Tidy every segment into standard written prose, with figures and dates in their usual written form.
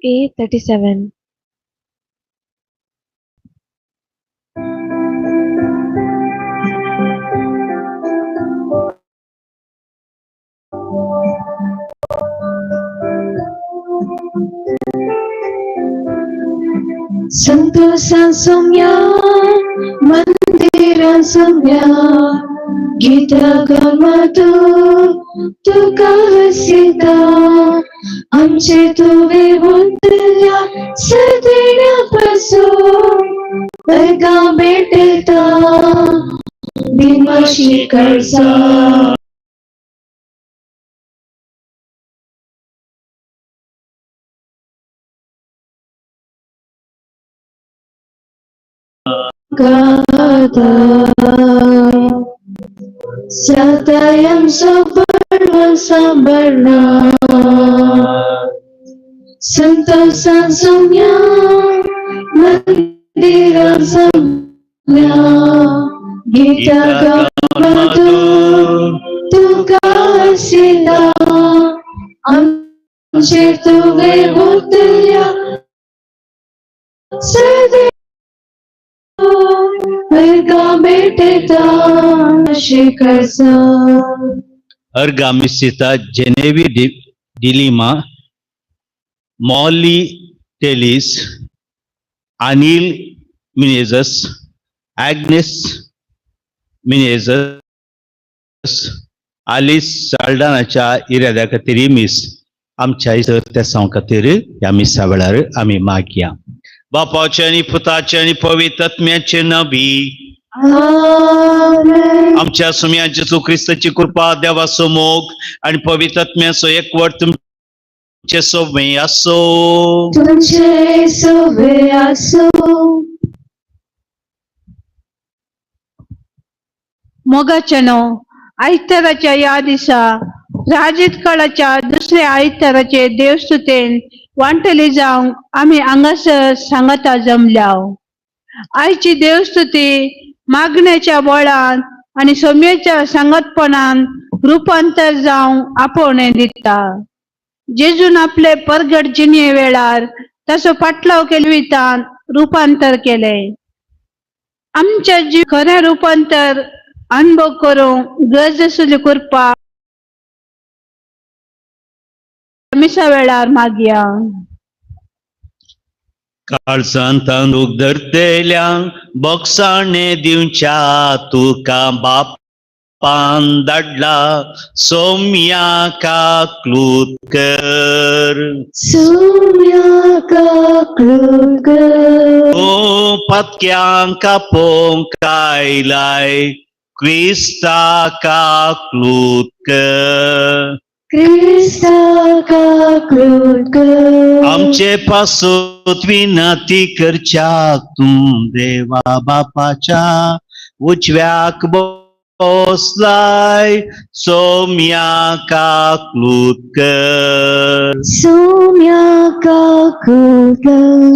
A37. संतोषा Soumya मंदिरा सौम्या गीता गमतो तुका हसिता आमचे तुवे होतल्या सदैण्यापासून वर्गा भेटता दिमाशी करसा Satayam sabarna sabarna Santosa samya Mandira samya Gita gamadu Tuka sila Amche tuve bhutya Sadhe Argamisita Genevi Dilima Molly Tellis Anil Menezes Agnes Menezes Alice Saldanaच्या इराद्या खातीर miss आमच्या इतर त्या सांग खातीर ह्या मिसा वेळार आमी मागया बापाचे आनी पुताचे आनी पवित्र आत्म्याचे नबी आमच्या सुम्या जेजू ख्रिस्ताची कृपा देवाचो मोग आणि पवित्र आत्म्याचो एकवट तुमचे सोबे आसो मोगाचनो आयताराच्या या दिसा राजीत काळाच्या दुसऱ्या आयताराचे देवस्तुतेन वांटली जावंक आम्ही हांगासर सांगता जमल्याव आयची देवस्तुती मागण्याच्या बळान आणि सोम्याच्या सांगतपणान रूपांतर जावंक आपोवणे दिता जेजून आपले परगट जिणे वेळार ताचो पाटलाव केलवितान रूपांतर केले आमच्या जीव खरें रूपांतर अनुभव करूंक गरज आसली कृपा मिसा वेळार मागया काळजांत तांदूक धरतेल्यांक बोगसाणे दिवच्या तुका बापान धाडला सोम्या क्लूदकर ओ पत्क्यांक कापोंक कायलाय क्रिस्ता क्लूदकर आमचे पासोत विनंती करच्याक तूं देवा बापाच्या उजव्याक बसलाय सोम्या क्लूदकर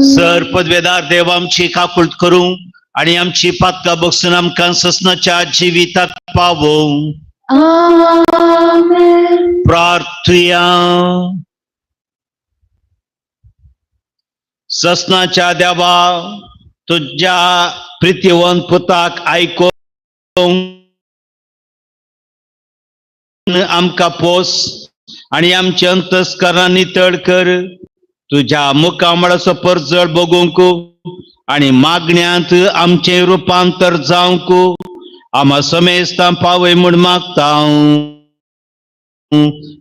सर पदवेदार देव आमची काकुळट करूं आणि आमची पातका बगसून आमकां ससनाच्या जिविताक पावों Amen. प्रार्थया ससनाच्या देवा तुझ्या प्रितीवंत पुताक आयकोन आमकां पोस आणि आमचे अंतस्करणां नितळ कर तुझ्या मुखामळाचो परजळ बगूंक आणि मागण्यांत आमचे रूपांतर जावंक आम्हा समेस्तां पावय म्हूण मागता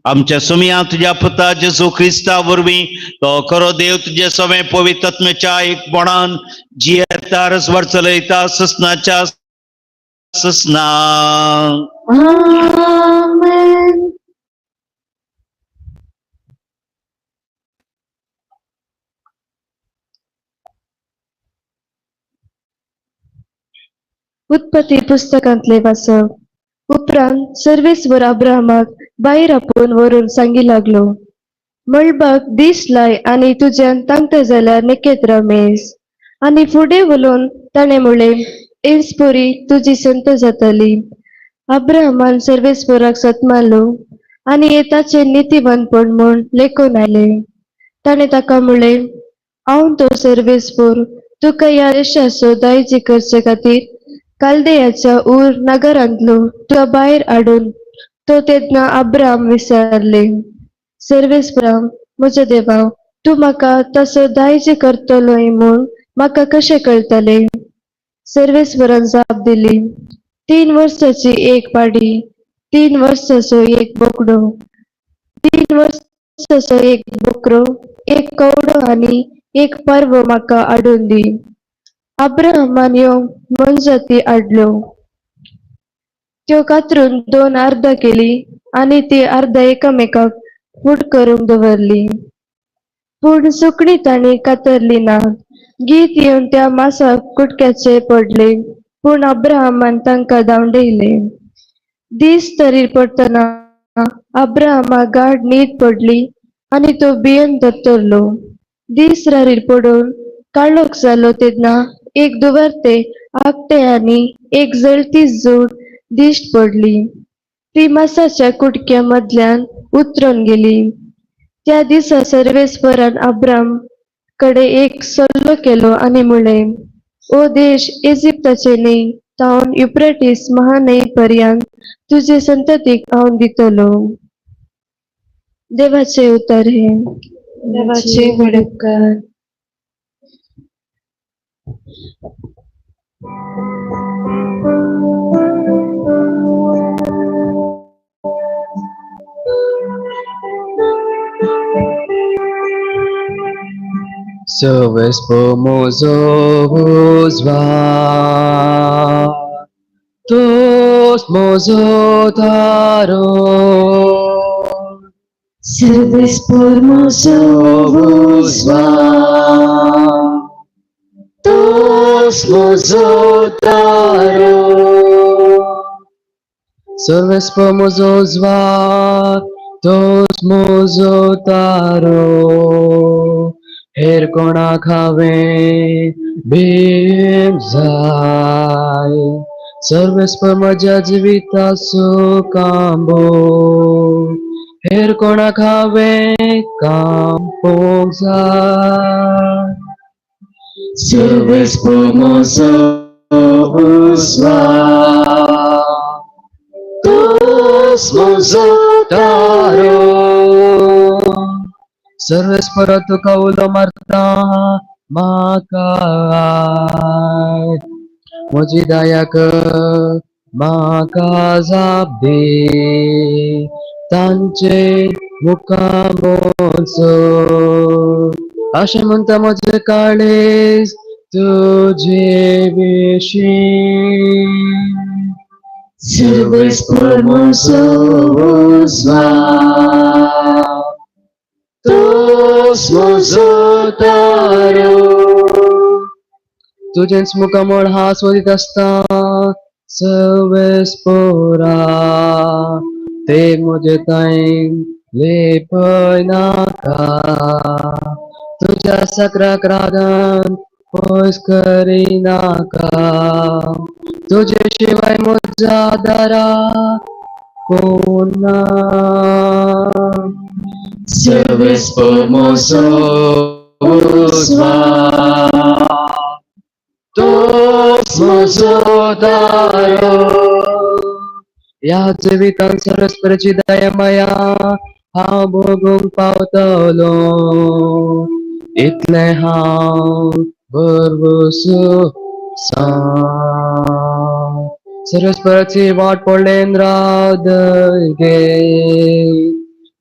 आमच्या सुमया तुझ्या पुता जेजू ख्रिस्ता वरवीं तो खरो देव तुझे सवे पवित्र आत्म्याच्या एकपणान जियेता रसवार चलयता ससनाच्या ससना Amen. उत्पत्ती पुस्तकांतले वाचप उपरांत सर्वेस्वर अब्राहमाक भायर आपोवन व्हरून सांगी लागलो मळबाक दीस लाय आनी तुज्यान तांगता जाल्यार नेकेत रमेस आनी फुडें उलोवन ताणें म्हळें एवस्पोरी तुजी संत जातली अब्राहमान सर्वेस्वराक सत मारलो आनी ताचें नितीवंतपण म्हूण लेखून आयलें ताणे ताका म्हळें, हांव तो सर्वेस्पोर तुका ह्या देशाचो दायजी करचे खातीर कालदेयाच्या ऊर नगरांतलो तुका भायर हाडून तो तेदना अब्राम विचारले, सर्वेस्परा म्हजो देवा, तूं म्हाका ताचो दायजी करतलोय म्हूण म्हाका कशें कळटलें? सर्वेस्परान जाप दिली, 3 वर्साची एक पाडी, 3 वर्साचो एक बोकडो, 3 वर्साचो एक बोकरो, एक कवडो आनी एक पारवो म्हाका हाडून दी. अब्राहमान ह्यो मनजाती हाडल्यो. त्यो कातरून 2 अर्दां केली आनी ती अर्दां एकामेकाक फूट करून दवरली. पूण सुकणी तांणी कातरली नात. गीत येवन त्या मासाक कुडक्याचेर पडले, पूण अब्राहमान तांकां धांवडयले. दीस तरी पडटना अब्राहमाक गाड न्हीद पडली आनी तो भियेन दोत्तरलो. दीस रारीर पडून काळोख जालो तेदना एक दुवारते आकटे आनी एक जळती जूड दिश्ट पडली. ती मासाच्या कुडक्या मदल्यान उतरून गेली. त्या दिसा सर्वेस्परान अब्राम कडे एक सल्लो केलो आनी म्हळें, ओ देश इजिप्ताचे न्हय तावन युफ्रेटीस महान्हंये पर्यंत तुजे संततीक हांव दितलो. देवाचे उतर हे. देवाचे वडकार. Sovespomozohuzva tos mozotaro Sovespomozohuzva tos mozotaro Sovespomozohuzva tos mozotaro हेर कोणा खावे बेम जाय सर्वेस्पर माझ्या जिविताचो कांबो हेर कोणा खावे कांपोंक जाय सर्वेस्पर मोसो उस्वा तोस मोसो तारो सर्वेस्पर तुका उलो मारता म्हाका म्हजी दया कर म्हाका जाप दे तांचे मुखामोचो अशें म्हणटा म्हजे काळेज तुजे विशीं सर्वेस्पर मोसो उस्वा tos mozotaro तुझेच मुखामोड हा सोदित असता सर्वेस्पोरा ते म्हजे ताईन लेपय नाका तुझ्या सक्राक रागान पयस करी नाका तुझे शिवाय म्हज्या दारा कोण ना Servespomoso usva tos mozotaro या जिवितान सरस्वतीची दया माया हांव भोगूंक पावतलो इतले हांव भरवसो सरस्वतीची वाट पडलेन रावदय गे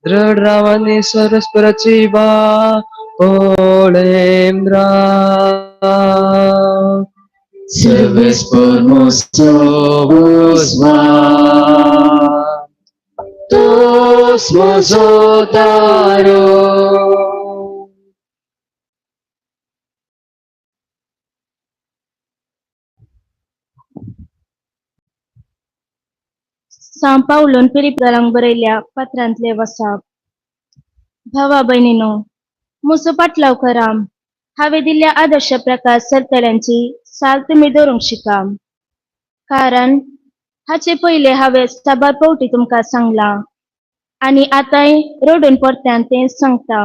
दृढ रावानी सरस्वतीची वाट पडलेन राव Servespomoso usva tos mozotaro सांत पावलोन फिलिप्पिकांक बरयल्या पत्रांतले वसाप. भावा भयणीनो, म्हजो पाटलाव करा. हांवें दिल्ल्या आदर्श प्रकाश सरतल्यांची साल तुमी धरूंक शिका. कारण हाचे पयले हांवें साबार फावटी तुमकां सांगलां आनी आतांय रडून परत्यान तें सांगता.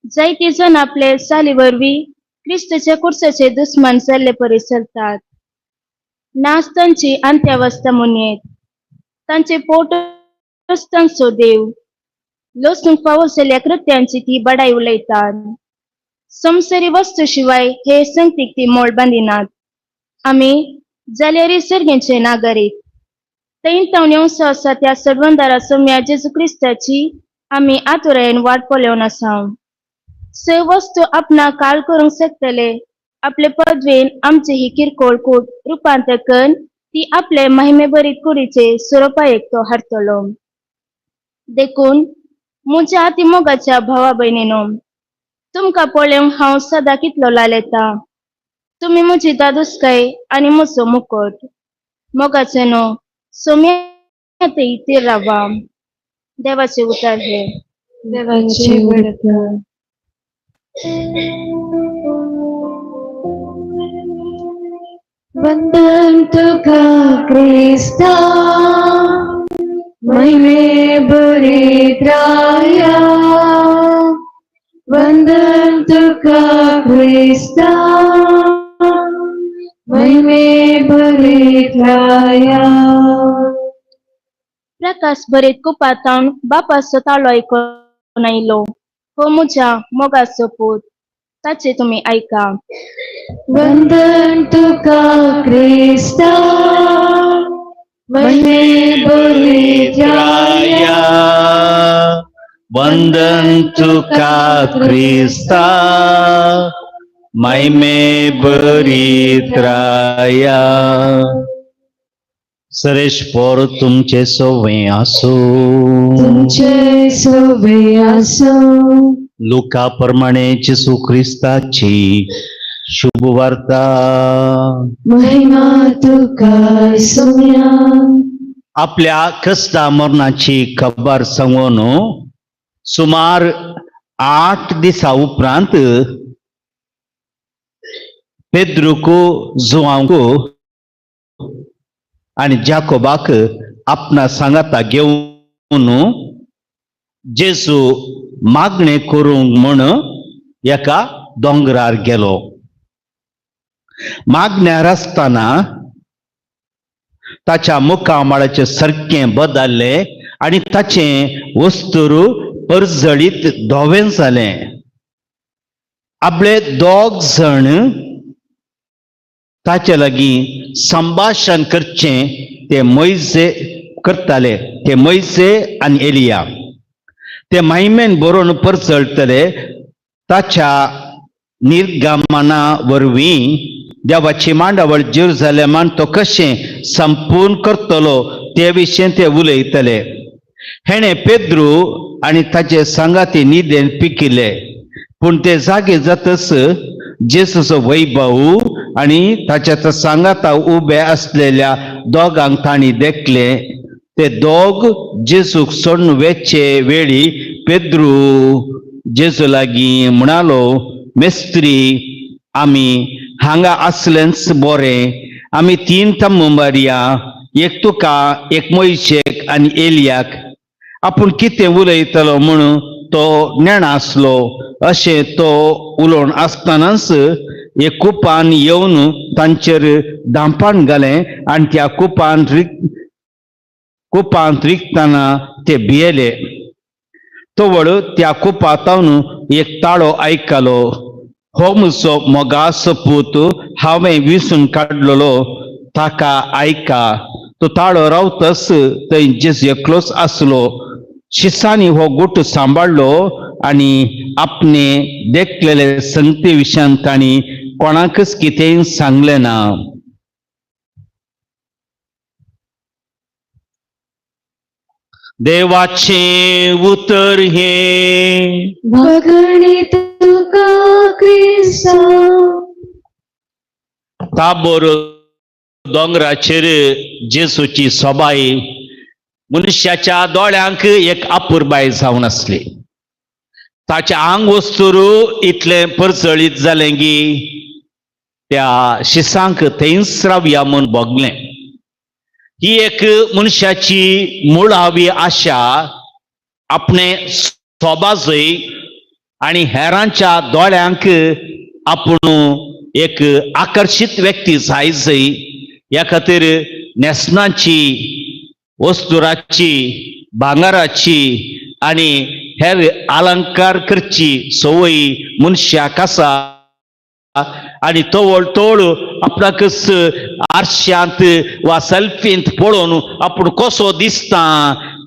जायते जण आपले सालीवरवी ख्रिस्ताच्या कुर्साचे दुश्मन सल्ले परी चलतात. नाच तांची अंत्यावस्था म्हणून तांचे पोट तांचो देव लसूण पावसल्या कृत्यांची ती बडाई उलयतात. संसारी वस्तू शिवाय हे संगतीक ती मोल बांदिनात. आम्ही जाल्यारी सर्गेंचे नागरिक तैन तावण्यांस आसा त्या सडवंदारा सोम्या जेजू क्रिस्ताची आम्ही आतुरायेन वाट पळोवन आसा. स वस्तू आपणा काल करूंक शकतले आपले पदवेन आमचे ही किरकोळ कूट रूपांतर करून ती आपले महिमे बरीत कुडीचे स्वरूपायेक तो हाडतलो. देखून मुझ्या अतिमोगाच्या भावा भयणीनो, तुमका पळोवंक हांव सदा कितलो लालेता. तुम्ही मुझी दादुसकाय आणि म्हजो मुकुट. मोगाचेनो, सोम्या इतर रावा. देवाचे उतर हे. देवाचे वडकर. वंदन तुका क्रिस्ता, महिमे बरीत राया. वंदन तुका क्रिस्ता, महिमे बरीत राया. प्रकाश बरेत कुपातावन बापाचो ताळो ऐकून आयलो. हो मुझ्या मोगाचो पूत, ताचे तुम्ही ऐका. वंदन तुका क्रिस्ता, महिमे बरीत राया. वंदन तुका ख्रिस्ता, महिमे बरीत राया. सरेश पोर तुमचे सोवे आसो. तुमचे सोबे आसो. लुका प्रमाणे जेसू ख्रिस्ताची शुभ वार्ता. महिमा तुका सोम्या. आपल्या कष्टा मरणाची खबर सांगून सुमार 8 दिसा उपरांत पेद्रुको जुआंको आणि जाकोबाक आपणा सांगाता घेऊन जेसू मागणे करूंक म्हण एका दोंगरार गेलो. मागण्यार आसतना ताच्या मुखामळाचे सारखे बदलले आणि ताचे वस्तूर परजळीत धोवें जाले. आपले 2 जण ताचे लागीं संभाषण करचे ते मोइसे करताले. ते मोइसे आणि एलिया ते महिमेन बरोवन परचळतले. ताच्या निर्गमना वरवीं देवाची मांडावळ जेरुसलेमान तो कशें संपूर्ण करतलो ते विशयी ते उलयतले. हेणे पेद्रू आणि ताचे संगाती न्हिदेन पिकिल्ले. पूण ते जागे जातच जेसूचो वैभव आणि ताच्या सांगाता उबे असलेल्या दोगांक तांणी देखले. ते दोग जेसूक सोडून वेचे वेळी पेद्रू जेसू लागीं म्हणालो, मेस्त्री, आमी हांगा असलेंच बरें. आमी 3 तम्मू मारया, एक तुका, एक मोइशेक आणि एलियाक. आपूण कितें उलयतलो म्हणून तो नेणा आसलो. अशें तो उलोवन आसतनाच एक कुपान येवन तांचेर धांपान घालें आणि त्या कुपांत रिगतना ते भियेले. तोवळ त्या कुपांतावन एक ताळो आयकलो. हो म्हजो मोगाचो पूत, हांवें विसून काडलेलो, ताका आयका. तो ताळो रावतच थंय जेसू एकलोच आसलो. शिसांनी हो गुट सांबाळलो आणि आपणे देखलेले संगती विशयान तांणी कोणाकच कितेंय सांगलें ना. देवाचे उतर हे. भगणी तुका क्रिस्ता. ताबोर दोंगराचेर जेसूची सोबाय मनुष्याच्या दोळ्यांक एक अपुरबाय जावन आसली. ताचे आंग वस्तूर इतले परचळीत जालें की त्या शिसांक थंयच रावया म्हूण भोगलें. ही एक मनशाची मुळावी आशा आपणे सोबाजय आणि हेरांच्या दोळ्यांक आपूण एक आकर्षित व्यक्ती जायचंय. ह्या खातीर नेसनाची, वस्तुराची, भांगाराची आणि हेर अलंकार करची संवय मनशाक आसा. आणि तवळ तवळ आपणाक आरश्यांत वा सेल्फींत पळोवन आपूण कसो दिसता,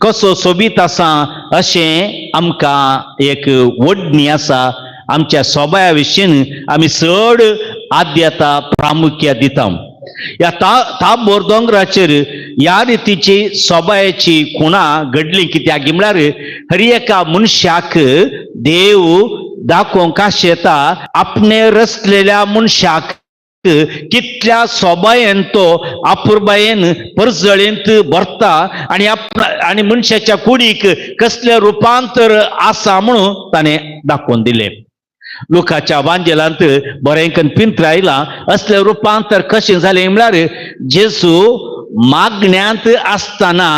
कसो सोबीत आसा अशें आमकां एक वडणी आसा. आमच्या सोबाया विशीं आमी चड आद्यता प्रामुख्य दिता. या ताबोर दोंगराचेर ह्या रितीची सोबायेची खुणां घडली कित्याक म्हळ्यार हर एका मनशाक देव दाखोवंक येता आपणे रचलेल्या मनशाक कितल्या सोबायेन तो आपुरबायेन परजळेंत भरता आणि मनशाच्या कुडीक कसले रुपांतर आसा म्हणून ताणें दाखोवन दिलें. लुकाच्या वांजेलांत बरें करून पिंत्रायला असले रुपांतर कशें जालें म्हळ्यार जेजू मागण्यांत आसतना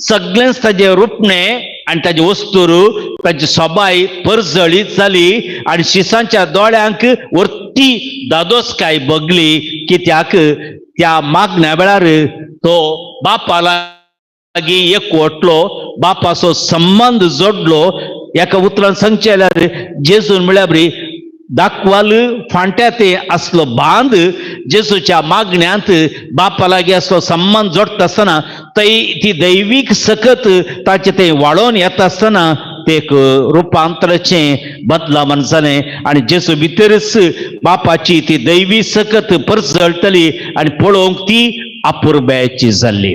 सगळेंच ताजें रुपणें आनी ताजे वस्तूर ताजी सोबाय परजळीत जाली आणि शिसांच्या दोळ्यांक वर्ती दादोसकाय भोगली. कित्याक त्या मागण्या वेळार तो बापा लागीं एकवटलो, बापाचो संबंध जोडलो. एका उतरान सांगचे जाल्यार जेजून म्हळ्यार दाखवाल फांट्या ते असलो बांद जेजूच्या मागण्यांत बापा लागीं असलो संबंध जोडटा आसतना ती दैवीक सकत ताचे ते वाडोवन येता आसतना ते एक रुपांतराचें बदलावन जालें आनी जेजू भितरच बापाची ती दैवी सकत परजळटली आनी पळोवंक ती आपुरबायेची जाल्ली.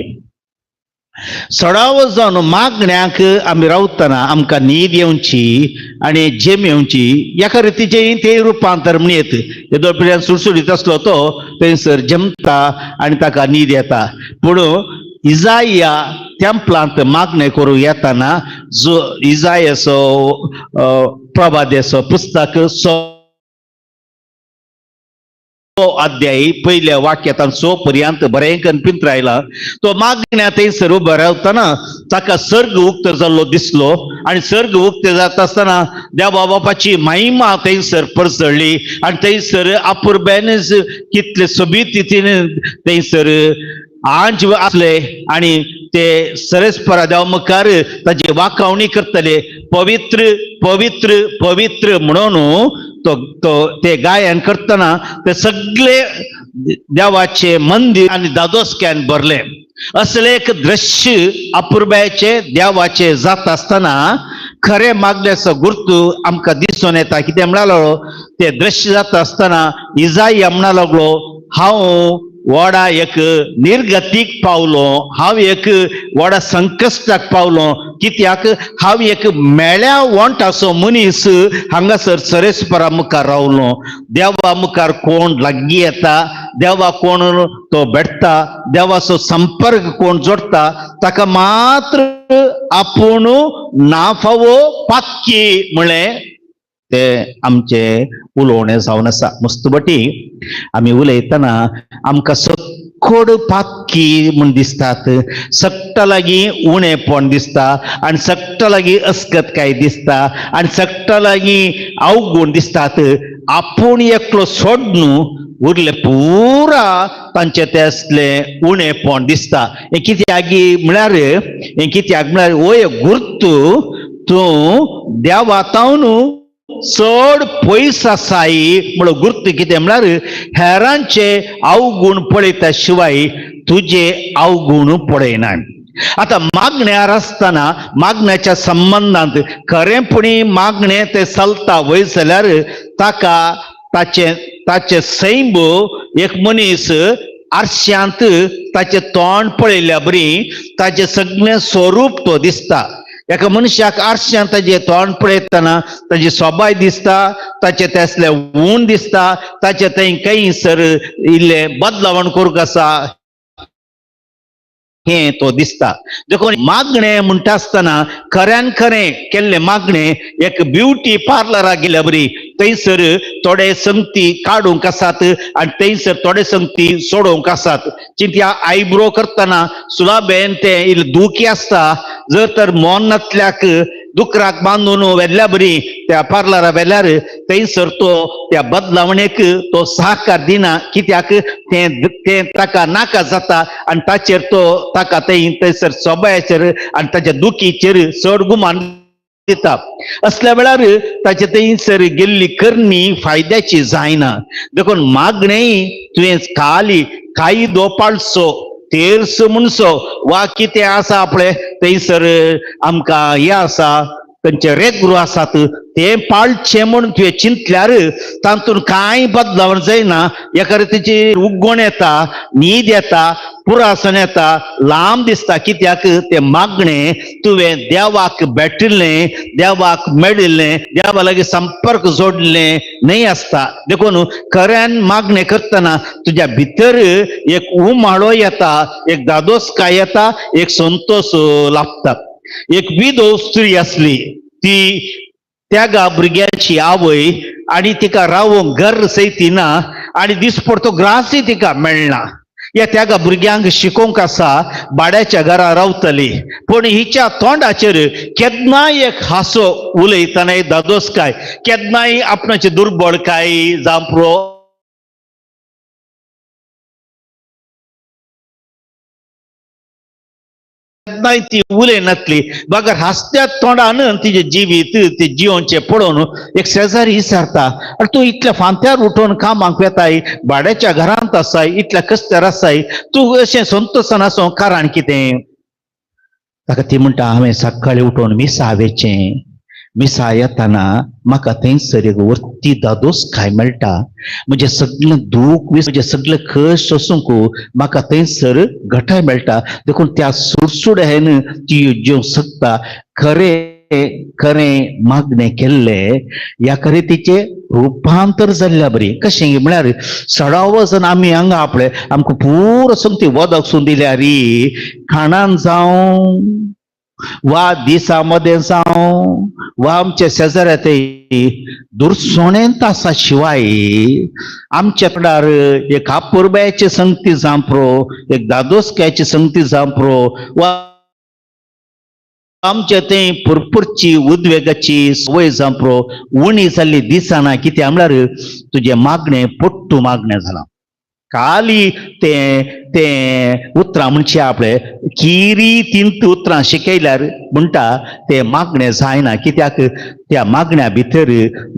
सडाव जावन मागण्यांक आमी रावतना आमकां न्हीद येवची आनी जेम येवची एका रितीचें ते रुपांतर म्हणयत. येदो पिड्यान सुडसुडीत आसलो तो थंयसर जमता आनी ताका न्हीद येता. पूण इजाया टेंपलांत मागणे करूं येताना जो इजायाचो प्रभादेचो पुस्तक अध्याय पहिल्या वाक्यात 6 पर्यंत बरें करून पिंत्रायला. तो मागण्या थंयसर उबो रावतना ताका सर्ग उक्त जाल्लो दिसलो आनी सर्ग उक्त जाता आसतना देवा बापाची महिमा थंयसर परसळ्ळी आनी थंयसर आपुरबायनच कितले सोबीत रितीन थंयसर आंज असले आणि ते सरस्परा देवा मुखार ताची वाखावणी करतले. पवित्र पवित्र पवित्र म्हणून ते गायन करतना ते सगळे देवाचे मंदिर आणि दादोसक्यान भरले. असले एक दृश्य अपुरबायेचे देवाचे जाता आसतना खरे मागण्याचो गुर्तू आमकां दिसून येता. कितें म्हणलो ते दृश्य जाता आसतना इजाया म्हणा लागलो हांव व्हडा एक निर्गतीक पावलो, हांव एक व्हडा संकश्टाक पावलो. कित्याक हांव एक मेळ्या वोंटाचो मनीस हांगासर सरेस्परा मुखार रावलो. देवा मुखार कोण लागीं येता, देवा कोण तो भेटता, देवाचो संपर्क कोण जोडटा ताका मात्र आपूण नाफावो पातकी म्हळें ते आमचे उलोवणें जावन आसा. मस्तबटी आमी उलयतना आमकां सखोड पातकी म्हूण दिसतात, सक्ता लागीं उणेपण दिसता आनी सक्ता लागीं अस्कतकाय दिसता आनी सक्ता लागीं अवगुण दिसतात. आपूण एकलो सोड न्हू उरले पुरा तांचे ते असले उणेपण दिसता. हें कित्याक म्हळ्यार हो एक गुर्तू तूं देवातावन चड पयस आसाय म्हणून गुर्त. कितें म्हळ्यार हेरांचे अवगुण पळयता शिवाय तुजे अवगुण पळयना. आता मागण्यार आसतना मागण्याच्या संबंधांत खरेपणी मागणे ते चलता वयर जाल्यार ताका ताचे सैम एक मनीस आरश्यांत ताचे तोंड पळयल्या बरी ताचे सगळें स्वरूप तो दिसता. एका मनशाक आरश्यांत ताजे तोंड पळयतना ताजी सोबाय दिसता, ताचे ते असले ऊण दिसता, ताचे थंय काही सर इल्ले बदलावण करूंक आसा हे तो दिसता. देखून मागणे म्हणटा आसतना खऱ्यान खरें केल्ले मागणे एक ब्युटी पार्लराक गेल्या बरी थंयसर थोडे संगती काडूंक आसात आनी थंयसर थोडे संगती सोडोवंक आसात. चिंत्या आयब्रो करतना सुलाबेन ते इल्ले दुखी आसता. जर तर मोनांतल्याक दुकराक बांदून वेल्ल्या बरी त्या पार्लरा वेल्यार थंयसर तो त्या बदलावणेक तो सहकार दिना, कित्याक ते ताका नाका जाता आनी ताचेर तो ताका थंयसर सोबायाचेर आनी ताच्या दुखीचेर चड गुमान दिता. असल्या वेळार ताचे थंयसर गेल्ली करणी फायद्याची जायना. देखून मागणेय तुवें खाली काही दोपाळसो तेर्स म्हणसो वा कितें आसा आपले थंयसर आमकां हे आसा खंयचे रेगरू आसात ते पाळचे म्हणून तुवें चिंतल्यार तातूंत कांय बदलावण जायना. एका रितीची उगवण येता, न्हीद येता, पुरासन येता, लांब दिसता. कित्याक ते मागणें तुवें देवाक भेटिल्लें, देवाक मेळिल्लें, देवा लागीं संपर्क जोडलें न्हय आसता. देखून खऱ्यान मागणें करतना तुज्या भितर एक उमाळो येता, एक दादोसकाय येता, एक संतोष लाभता. एक विधव स्त्री असली, ती त्या भुरग्याची आवय आणि तिका रावोंक घर सैतीना आणि दिसपडतो ग्रासय तिका मेळना. या त्या भुरग्यांक शिकोवंक आसा, भाड्याच्या घरा रावतली, पण हिच्या तोंडाचेर केन्नाय एक हांसो उलयतना एक दादोसकाय, केन्नाय आपणाची दुर्बळकाय जांपरो नाही ती उलयनातली. बगर हास्त्या तोंडान तिचे जिवीत ते जिवनचे पळोवन एक शेजारी विचारता, अरे तू इतल्या फांत्यार उठोवन कामाक येताय, भाड्याच्या घरांत आसाय, इतल्या कस्त्यार आसाय, तू अशें संतोशान आसो कारण कितें? ताका ती म्हणटा, हांवें सकाळी उठोवन मिसा वेचें, मिसा येताना म्हाका थंयसर एक वर्ती दादोसकाय मेळटा. म्हणजे सगळें दूख म्हणजे सगळें कश्ट आसूंक म्हाका थंयसर घटाय मेळटा. देखून त्या सुडसुड्यान ती जिवंक शकता. खरें मागणें केल्लें ह्या रितीचे रुपांतर जाल्ल्या बरी. कशें म्हळ्यार 16 वचन आमी हांगा आपले आमकां पुरो संगती वदकसून दिल्या री, खाणान जावं वा दिसामध्ये जावं वा आमच्या शेजाऱ्या ते दुरसोणेंत आसा शिवाय आमच्या फुडार एक आपुरबायाची संगती जांपरो, एक दादोसकायची संगती जांपरो वा आमच्या ते पुरपुरची उद्वेगाची सवय जांपरो उणी जाल्ली दिसना. कित्याक म्हळ्यार तुजे मागणें पोट्टू मागणें जालां. खाली ते उतरां म्हणचे आपले किरी तिंत उतरां शिकयल्यार म्हणटा ते मागणें जायना. कित्याक त्या मागण्या भितर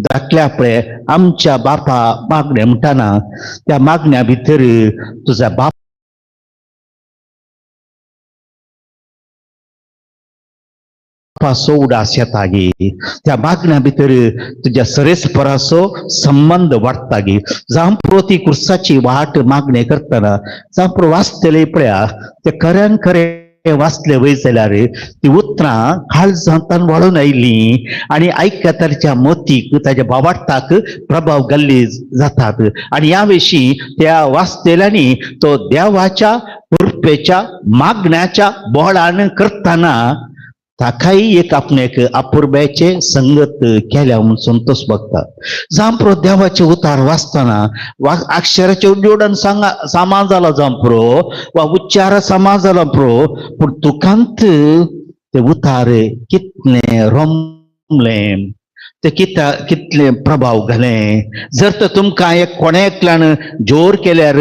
दाखल्या पळय आमच्या बापा मागणें म्हणटाना त्या मागण्या भितर तुझा बाप उडास येता गे. त्या मागण्या भितर तुझ्या सरेस्पराचो संबंध वाडटा गे. जांपरो ती कुर्साची वाट मागणें करतना जांपरो वाचतले पळया ते खऱ्यान खरें वाचले वय जाल्यार ती उतरां काळजांतान वाळून आयली आणि आयकताच्या मोतीक ताच्या भावार्थाक प्रभाव घाल्ली जातात. आणि ह्या विशीं त्या वाचतल्यांनी तो देवाच्या कृपेच्या मागण्याच्या बोळान करतना ताकाय एक आपणेक अपुरब्याचे संगत केल्या म्हणून संतोष बघता. जांपरो देवाचे उतार वाचताना अक्षराचे उड्डोडन सामान जाला जांपरो वा उच्चार सामान जाला जांपरो, पूण तुकांत ते उतार कितले रोमले, ते कितले प्रभाव घाले. जर तर तुमकां एक कोणे एकल्यान जोर केल्यार,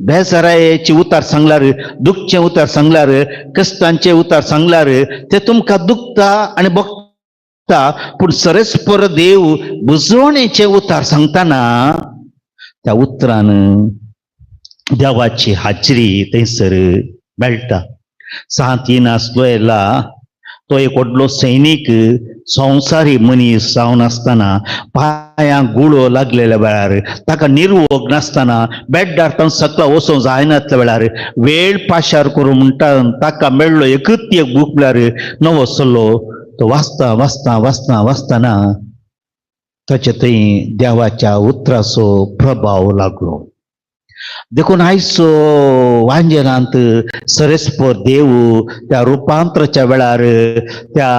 बेजारायेचे उतार सांगल्यार, दुखचे उतार सांगल्यार, कश्टांचे उतार सांगल्यार ते तुमकां दुखता आनी भोगता. पूण सरेस्पर देव बुजवणेचे उतार सांगतना त्या उतरान देवाची हाजरी थंयसर मेळटा. सांत नासलो येला तो एक व्हडलो सैनीक संवसारी मनीस जावन आसतना पांयांक गुळो लागलेल्या वेळार ताका निर्वोग नासतना बेड्डार तावन सकला वचों जायनातल्या वेळार वेळ पाशार करूं म्हणटा ताका मेळ्ळो एकच एक बूक म्हळ्यार नवो सल्लो. तो वाचता वाचता वाचता वाचतना ताचे थंय देवाच्या उतराचो प्रभाव लागलो. देखून आयचो वांजेलांत सरेस्पर देव त्या रुपांतराच्या वेळार त्या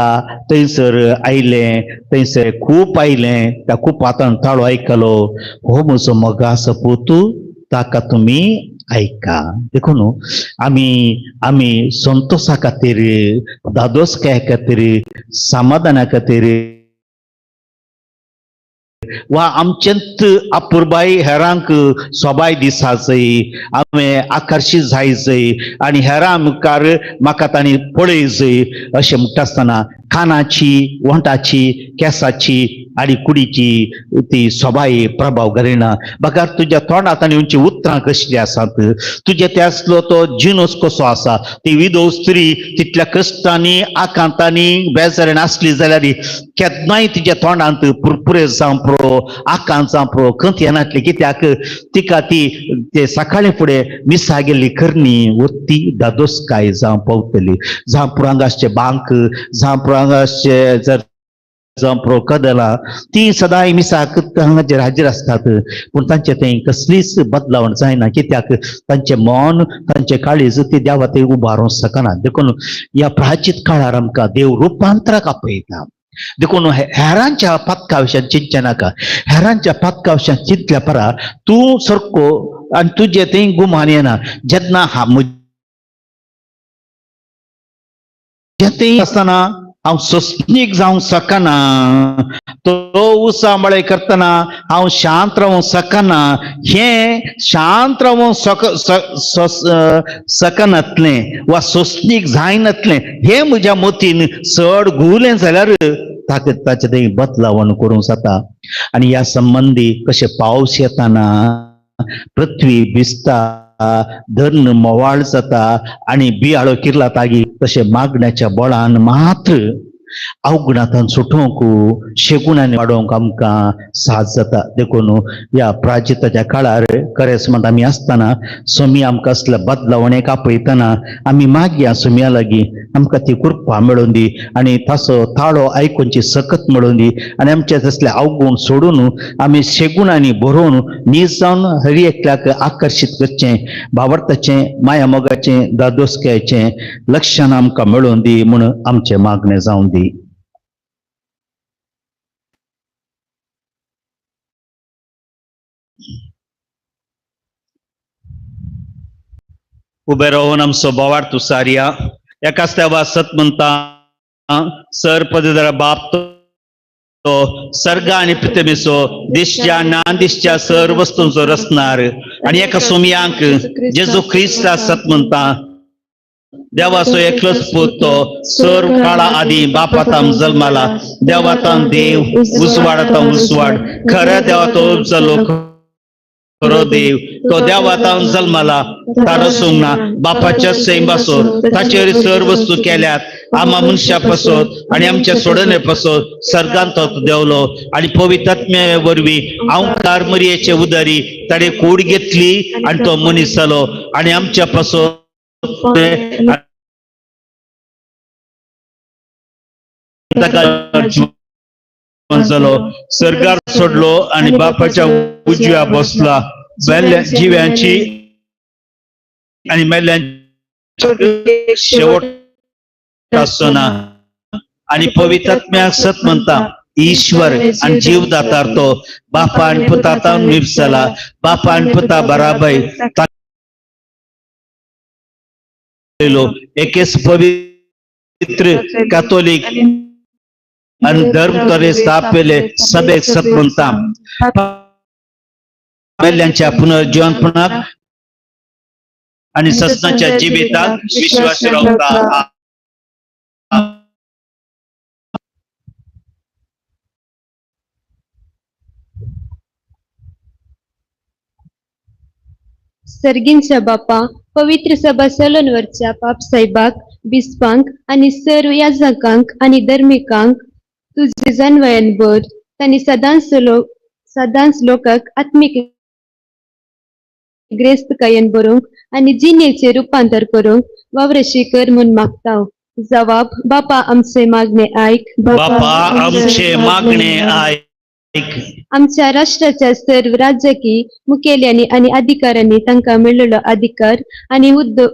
थंयसर आयले, थंयसर खूप आयले, त्या खूपांतल्यान ताळो आयकलो, हो म्हजो मोगाचो पूत ताका तुमी ऐका देखो न्हू आम्ही संतोषा खातीर दादोसकाय खातीर समाधाना खातीर वा आमच्यांत अपुरबाई हेरांक सोबाय दिसाचय आम्ही आकर्षीत जायचय आणि हेरां मुखार म्हाका तांणी पळयचय अशें म्हणटा आसतना कानाची वंटाची केंसाची आणि कुडीची ती सोबाय प्रभाव घालिना बघा तुज्या तोंडांत आनी उंची उतरां कसली आसात तुजे त्यासलो तो जिनस कसो आसा ती विधव स्त्री तितल्या कश्टांनी आकांतांनी बेजारीन आसली जाल्यार केन्नाय तिच्या तोंडांत पुरपुरे जावं प्रो आकांत जावं प्रो खंत येनातली कित्याक तिका ते सकाळी फुडें मिसा गेल्ली करणी वत्ती दादोसकाय जावं पावतली जावं पुरांगासचे बांक जावं पुरांगासचे जर जावं प्रो कदलां ती सदांय मिसाक हांगाचेर हाजीर आसतात पूण तांचे थंय कसलीच बदलावण जायना कित्याक तांचे मन तांचे काळीज ती देवा थंय उबारूंक शकना देखून ह्या प्राचीत काळार आमकां देव रुपांतराक आपयता देखून हेरांच्या पथका विशयान चिंतचे नाका हेरांच्या पथका विशयान चिंतल्या परा तूं सारको आनी तुजे थंय गुमान येना जेन्ना थंय आसतना हांव सोंसणीक जावंक सकना तो उसांबळे करतना हांव शांत रावंक सकना हे शांत रावंक सकनातलें वा सोंसणीक जायनातलें हे म्हज्या मतीन चड घुवलें जाल्यार ताचे थंय बदलावण करूंक जाता आनी ह्या संबंदी कशें पावस येताना पृथ्वी भिजता धन मोवाळ जाता आणि बियाळो किरला तागी तशें मागण्याच्या बळान मात्र अवगुणांतल्यान सुटोवंक शेगुणांनी वाडोवंक आमकां साथ जाता देखून ह्या प्राचिताच्या काळार खरेंच म्हणटा आमी आसतना सोमी आमकां असल्या बदलावणेक आपयतना आमी मागया सोम्या लागीं आमकां ती कृपा मेळोवन दी आनी ताचो ताळो आयकुनची सकत मेळोवन दी आनी आमचे तसले अवगुण सोडून आमी शेगुणांनी भरोवन नीज जावन हरी एकल्याक आकर्शीत करचें भावार्थाचें माया मोगाचें दादोसकायचें लक्षण आमकां मेळोवन दी म्हूण आमचें मागणें जावं दी. उबे रावन आमचो बोवाळ सारया एकाच देवा सत म्हणटा सर पदधरा बाप तो सर्ग आणि पृथ्वीचो दिसच्या ना दिसच्या सर वस्तूंचो रचणार आणि एका सोमयांक जेजू क्रिस्त सत म्हणटा देवाचो एकलोच पूत तो सर काळा आदी बापातां जल्माला देवातां देव उसवाडातां उसवाड खऱ्या देवाचो उपजलो खरो देव तो देवातां जल्माला तारो सोंगना बापाच्या सैमासोर ताचेर सर वस्तू केल्यात आमा मनशा पासत आणि आमच्या सोडणे पासत सर्गांत तो देवलो आणि पवित्रात्म्या वरवीं अवकार मरयेचे उदारी ताणे कूड घेतली आणि तो मनीस जालो आणि आमच्या पासत जालो सर्गार सोडलो आणि बापाच्या उजव्या बसला जिव्यांची आणि मेल्ल्यांची शेवट आसना आणि पवित्रात्म्या सत म्हणता ईश्वर आणि जीवदातार तो बापा आणि पुताता निपसला बापा आणि पुता बराबर एकेच पवित्र कॅथोलिक आणि धर्म तरे स्थापले सभेक सत म्हणता मेल्ल्यांच्या पुनर्जीवनपणाक आणि ससनाच्या जिविताक विश्वास रावता. सर्गींच्या बापा पवित्र सभा सलोनवरच्या पापसाहेबाक बिस्पांक आणि सर्व याजकांक आणि धर्मिकांक तुझे जन्वयन बोध तांणी सदांच लोकांक आत्मिक ग्रेस्तकायेन बरोवंक आणि जिणेचे रूपांतर करूंक वावरशी कर म्हूण मागता. जवाब बापा आमचे मागणे ऐक बापा आमचे मागणे ऐक. आमच्या राष्ट्राच्या सर्व राजकीय मुखेल्यांनी आणि अधिकाऱ्यांनी तांकां मेळिल्लो अधिकार आणि हुद्दो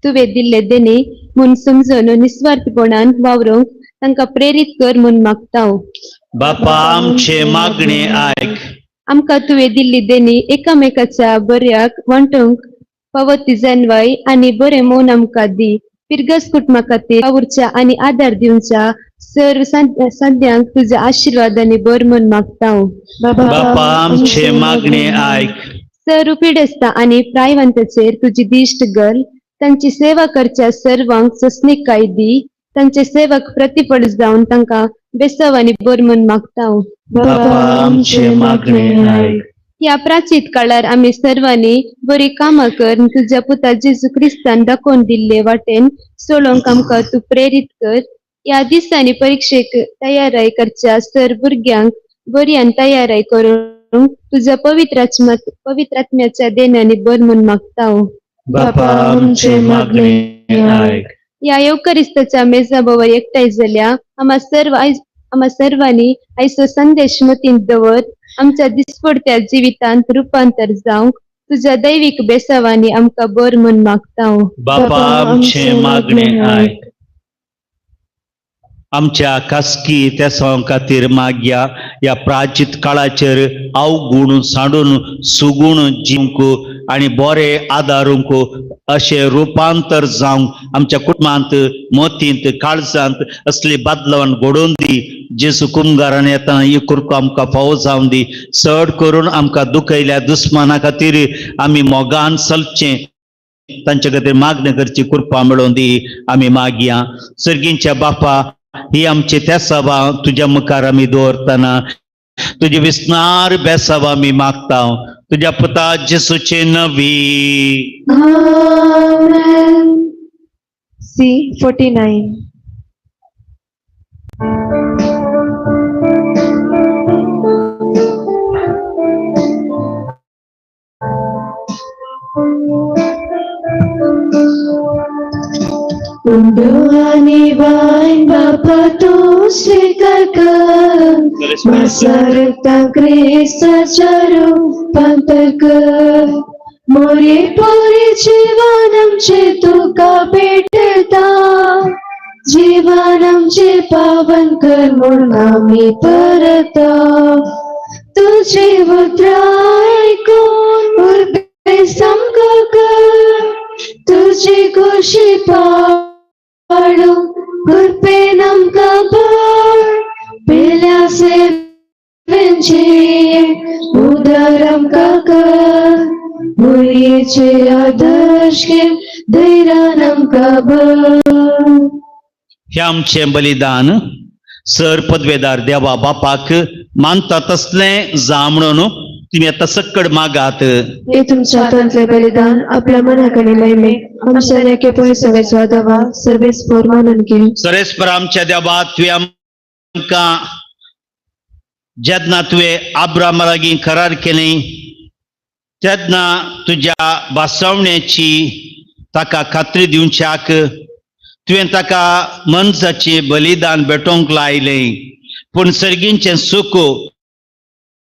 तुवें दिल्ले देणे म्हूण समजून निस्वार्थपणान वावरूंक तांकां प्रेरीत कर म्हूण मागता. बापा आमचे मागणे ऐक. आमकां तुवें दिल्ली देणी एकामेकाच्या बऱ्याक वांटूंक पवती जनवाई आणि बरे मोन आमकां दी पिरगस कुटुंबा खातीर आवुरच्या आणि आदार दिवच्या सर्व संध्यांक तुझ्या आशीर्वादाने बर मन मागता हांव. बापा आमचे मागणे ऐक. सर्व पिडेस्ता आणि प्रायवंताचेर तुझी दिश्ट घाल. तांची सेवा करच्या सर्वांक सस्निकाय दी. तांचे सेवक प्रतिफळ जावन तांकां बेसव आणि बर मन मागता हांव. बापा आमचे मागणे ऐक. या प्राचीत काळार आम्ही सर्वांनी बरी कामां करून तुझ्या पुता जेजू क्रिस्तान दाखोवन दिल्ले वाटेन सोडोंक आमकां तू प्रेरीत कर. या दिसांनी परीक्षेक तयाराय करच्या सर भुरग्यांक बरी आनी तयाराय करून तुझ्या पवित्रात्म्याच्या देण्याने बर मन मागता हांव. बापा आमचे मागणे ऐक. या येवकरिस्ताच्या मेजाबावर एकठांय जाल्या आम्हा सर्वांनी आयचो संदेश मतीन दवर आमच्या दिसपडत्या जिवितांत रूपांतर जावंक तुझ्या दैविक बेसावांनी आमकां बर मन मागता हांव. बापा आमचे मागणे ऐक. आमच्या खासगी त्या खातीर मागया या प्राचीत काळाचेर अवगुण सांडून सुगुण जिवंक आणि बरे आदारूंक अशें रूपांतर जावंक आमच्या कुटुंबांत मतींत काळजांत असली बदलावन घडोवन दी. जेजू कुमगारान येतना ही कुरको आमकां फावो जावन दी. चड करून आमकां दुखयल्या दुस्माना खातीर आमी मोगान चलचें तांचे खातीर मागणी करची कृपा मेळोवन दी आमी मागया. सर्गींच्या बापा ही आमची त्या सभा तुझ्या मुखार आमी दवरतना तुझी विस्नार बेसवा आमी मागता. तुझ्या पुता जेसूचे नवी. C49. Unduhani bain Bapa tu sweetar कर Masarta Krista charu pantar कर मोरे पोरे जीवनांचे तुका भेटता जीवनांचे पावन कर म्हणून आम्ही परता तुझे उद्रा ऐकून उर्बे समका कर तुझी खुशी पाडू कृपे नमका भर पेल्या सेवेंचे उदारम का कर मुलीचे आदर्श घे धैर्यानम का भर. हे आमचे बलिदान सर पदवेदार देवा बापाक मानता तसले जा म्हणून तुम्ही आता सक्कड मागात. हे तुमच्या हातांतले बलिदान आपल्या मनाकडे महिमे आमच्या लेखे पयसवे स्वादवा सर्वेस्पर मानून घे. सरेस्पर आमच्या देवा तुवें आमकां जेन्ना तुवें आब्रामा लागीं करार केली तेन्ना तुज्या बासवण्याची ताका खात्री दिवच्याक तुवें ताका मनसाचें बलिदान भेटोवंक लायलें. पूण सर्गींचें सुख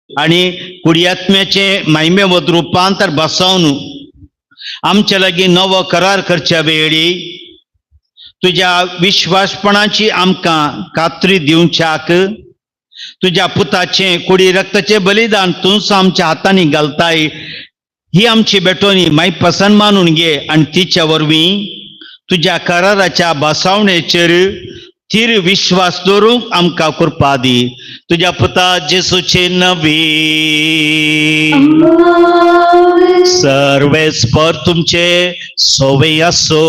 आणि कुडियात्म्याचे महिमेवत रूपांतर बसवून आमच्या लागीं नवो करार करच्या वेळी तुझ्या विश्वासपणाची आमकां खात्री दिवच्याक तुझ्या पुताचे कुडी रक्ताचे बलिदान तूंच आमच्या हातांनी घालताय ही आमची बेटोनी माई पसंत मानून घे आणि तिच्या वरवीं तुझ्या कराराच्या बसवणेचेर थिर विश्वास दवरूंक आमकां कृपा दी. तुझ्या पुता जेसूचे नवी. सर्वेस्पर तुमचे सोवे असो.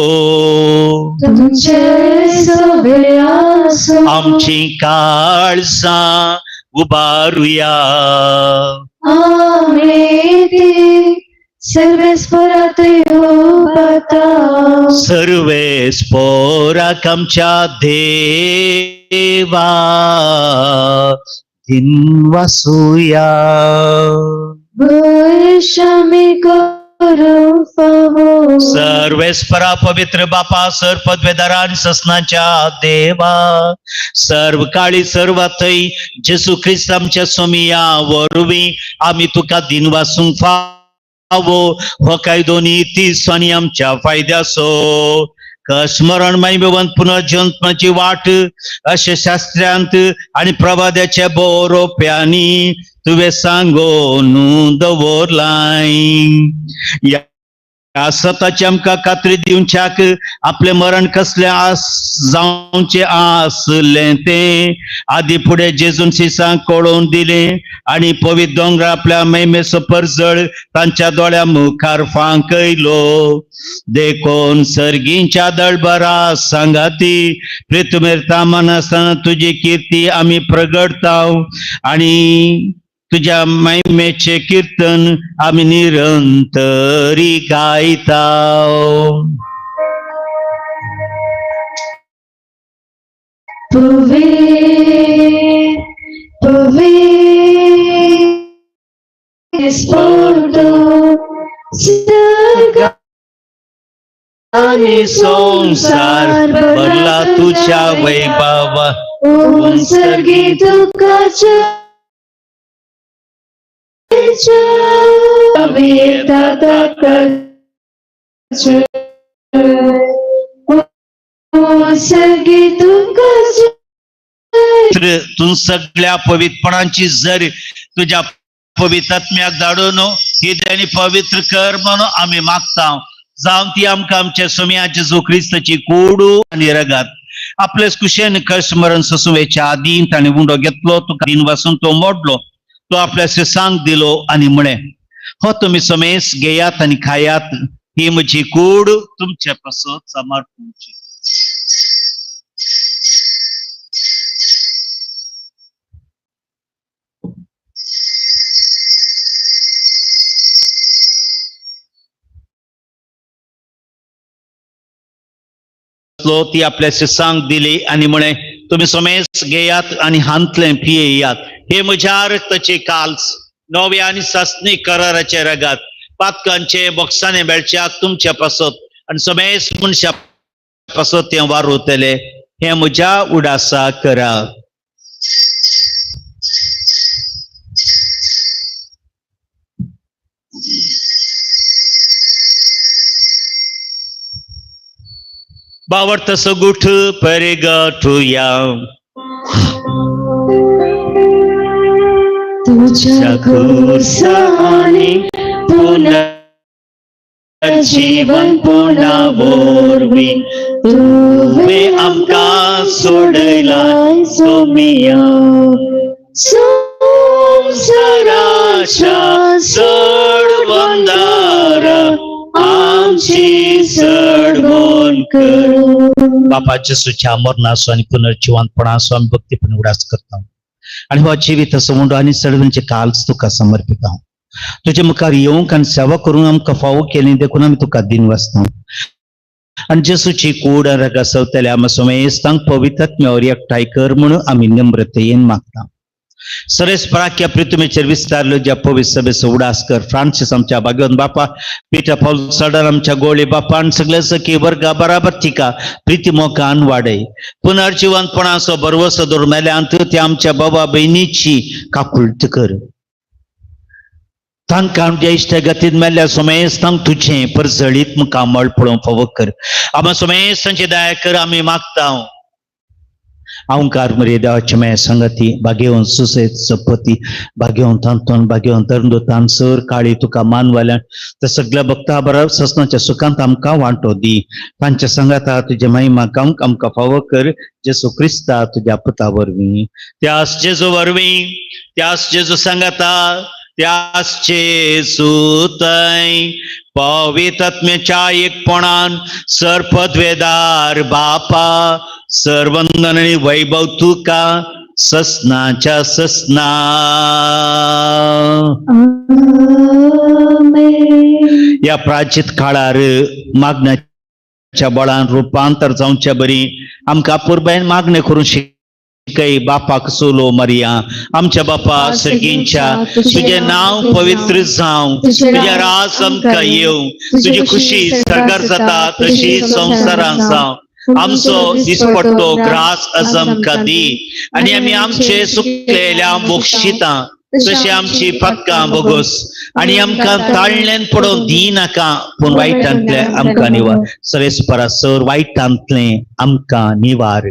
आमची काळजां उबारुया. सर्वेस्परात सर्वेस्पराक आमच्या देवा दिनवासूया. सर्वेस्परा पवित्र बापा सर पदवेदारा आणि ससनाच्या देवा सर्व काळी सर्वातय जेसू ख्रिस्त आमच्या सोमिया वरवीं आमी तुका दिनवासूंक फावो हो कायदो नीती स्वानी आमच्या फायद्याचो. स्मरण महिमेवंत पुनर्जन्माची वाट अशे शास्त्रांत आणि प्रवाद्याच्या बरोप्यांनी तुवें सांगोन दवरलाय. स्वताची आमकां खात्री दिवच्याक आपले मरण कसले जावचे आसले ते आदी फुडें जेजून शिसांक कळोवन दिले आणि पवित्र दोंगरा आपल्या महिमेचो परजळ तांच्या दोळ्या मुखार फांकयलो. देखून सर्गींच्या दळबरा सांगाती पृथ्वीर तामान आसतना तुजी कीर्ती आमी प्रगटताव आणि तुझ्या महिमेचे कीर्तन आम्ही निरंतरी गायताव. आणि संसार भरला तुझ्या वैभवा सर्गी दुःखाच्या तू सगळ्या पवित्रपणाची जर तुझ्या पवित्रात्म्याक धाडून ही पवित्र कर म्हणून आम्ही मागता. जावन ती आमकां आमच्या सोम्या जेजू क्रिस्ताची कोडू आनी रगात आपलेच कुशेन कश्ट मरण ससुवेच्या आदीन ताणें उंडो घेतलो तुका दिन वासून तो मोडलो. तो आपल्या शिसांक दिलो आणि म्हणे हो तुम्ही समेस घेयात आणि खायात ही म्हजी कूड तुमच्या पासत समर्पणची. ती आपल्या शिसांक दिली आणि म्हणे तुम्ही समेस घेयात आणि हांतले पियेयात हे म्हज्या रक्ताचे काल्स नव्या आणि सासणी कराराचे रगात पातकांचे बॉक्साने मेळच्याक तुमच्या पासत आणि समेस मनशा पासत ते वारोतले हे म्हज्या उडासा करा. बावर्त सगुठ परिगठुया तुझ्या खुर्साने पुनर्जीवन पुन्हा बोरवी तुवे आमकां सोडलाय सोमिया संसाराच्या सोडवंदारा आमची सोडवण कर. बापाच्या सुच्या मरणासो आणि पुनर्जीवनपणासो आम्ही भक्तीपणे उडास करता आणि हो जिवीत समुंड आणि सडवणचे काल्स तुका समर्पित आहोत. तुझे मुखार येऊंक आणि सेवा करून आमकां फावो केली देखून आम्ही तुका दिन वाचता आणि जेसूची कूड रगा सवतले आम्हा समेस तांक पवित्रात्म्यावर एकठांय कर म्हणून आम्ही नम्रतेन मागता. सरेस पराक्या पृथ्वीचेर विस्तारलो ज्या पवित्र सभेचो उडास कर. फ्रांसीस आमच्या भाग्यवन बापा पिटर पौल सडर आमच्या गोळे बापा आणि सगळे सखी वर्गा बराबर थिका प्रीती मोगान वाडय. पुनर्जीवनपणाचो भरवसो दवरून मेल्यांत ते आमच्या बाबा बहिणीची काकुळट कर. तांकां आमच्या इश्टगतीन मेल्ल्या समेस तांक तुझें परजळीत मुखार मळ पळोवंक फावो कर. आम्हा समेस तांची दया कर आमी मागता. अहंकार मर्यादाचे मे संगती भाग्यवन सुसेत सपती भाग्यवन तांतोन भाग्यवन तरंदोतान सर काळी तुका मानवाल्यान त्या सगळ्या भक्ता बरोबर ससनाच्या सुखांत आमकां वांटो दी. तांच्या संगाता तुझ्या महिमा कामक आमकां फावो कर. जेसू क्रिस्ता तुझ्या पुता वरवीं त्यास जेजू वरवीं त्यास जेजू संगाता त्यास जेजू तय पवित्रात्म्याच्या एकपणान सरपदवेदार बापा सर्वंदन आणि वैभव तुका ससनाच्या ससना. या प्राचित काळार मागण्याच्या बळान रूपांतर जावच्या बरी आमकां पुरबायन मागणे करून शिकय. बापाक सोलो मरिया आमच्या बापा सर्गींच्या तुझे नाव पवित्र जावं तुझ्या राज आमकां येवं तुझी खुशी सरकार जाता तशी संसारांत जावं. आमचो दिसपट्टो ग्रास आज आमकां दी आणि आमी आमचे सुकलेल्या मोक्षिता तशी आमची पदकां बोगोस आणि आमकां ताळ्यान पडोवंक दी नाका पूण वायटांतले आमकां निवार. सरेस्परासर वायटांतले आमकां निवार.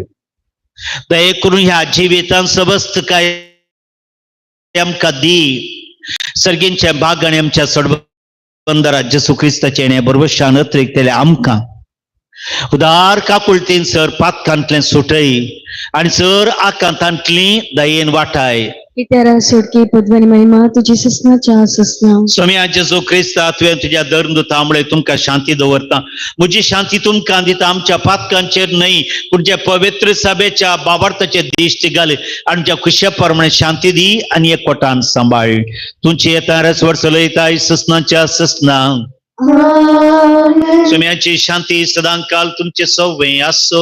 दये करून ह्या जिवितांत सबस्त काय आमकां दी. सर्गींचे भाग आणि आमच्या बंदरात जेसू क्रिस्ताचे येण्या बरोबर शानत रिक्तेले आमकां उदार काकुळतेन सर पातकांतले सुटय आणि सर आकांतांतली दयेन वाटाय इतरा सोडकी पद्वनी महिमा तुझी ससनाच्या ससना स्वामी जेसू क्रिस्ता तुवें तुझ्या धर्मदूतामुळे तुमकां शांती दवरता म्हजी शांती तुमकां दिता आमच्या पातकांचेर न्हय पूण जे पवित्र सभेच्या बाबार्थाचे दिश्टी घाल आणि ज्या खुशे प्रमाणे शांती दी आणि एकवटान सांबाळ तुमची येता रसवर चलयताय ससनाच्या ससना स्वाम्याची शांती सदांकाल तुमचे सव्वे आसो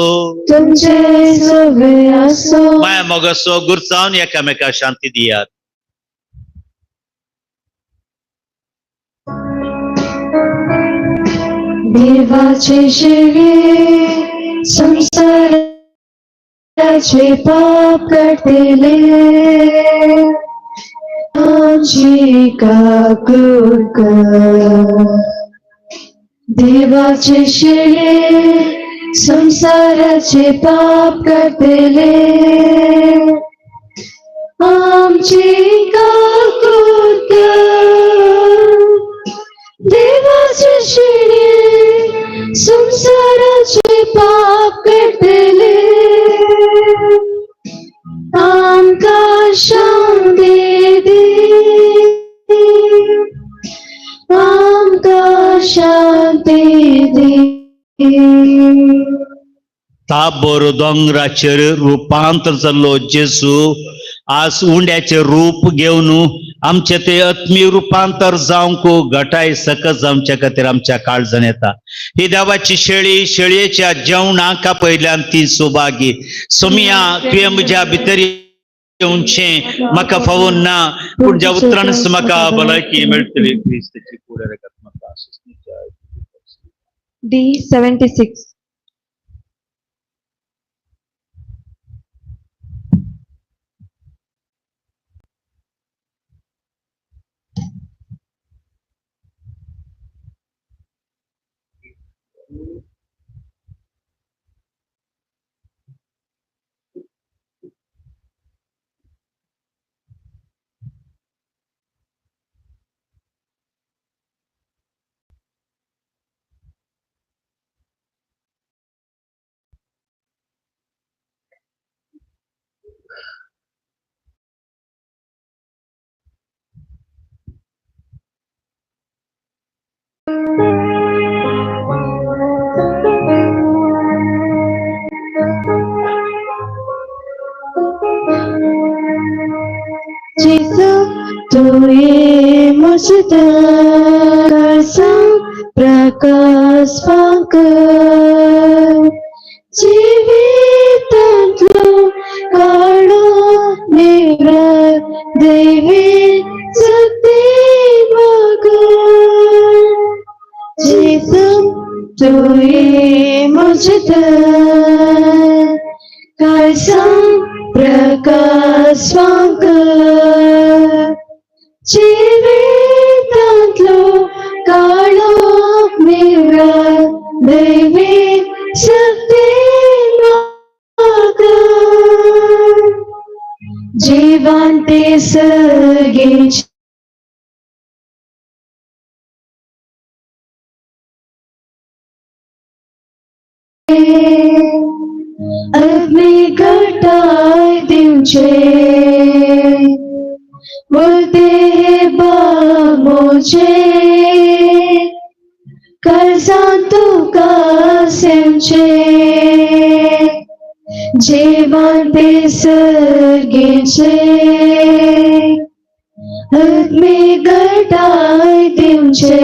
तुमचे सवे असो माया मोगसो गुरचावन एकामेका शांती दियात देवाचे शिळे संसाराचे पाप काढतेले आमची काकूर कर देवाचे शिळे संसाराचे पाप काढतेले आमची काकूर कर देवाचे शिळे संसाराचे पाप काढतेले आमकां शांती दी आमकां शांती दी ताबोर दोंगराचेर रुपांतर जाल्लो जेसू आज उंड्याचे रूप घेवन आमचे ते आत्मीय रुपांतर जावंक घटाय सकस जावच्या खातीर आमच्या काळजान येता ही देवाची शेळी शेळयेच्या जेवणाका पयल्यान ती सोबागी सोमिया तुवें म्हज्या भितर येवचें म्हाका फावून ना पूण ज्या उतरानच म्हाका भलायकी मेळटली क्रिस्ताची कुडे म्हाका D76 जेसू तू ये मुझदा करसा प्रकाश पाकर जीवितांतलो काळो निवृत्त दैवी शक्ती मागोर जेसू तू ये मुझदा करसा प्रकाश पाकर जीवितांतलो काळो निवृत्त दैवी शक्ती मागोर जीवन ते सगळेच अग्नि घटाय दिवचे बोलते बामोचे कर्जान तुका सेमचे जेवण ते सर्गेचे अग्नि घटाय दिवचे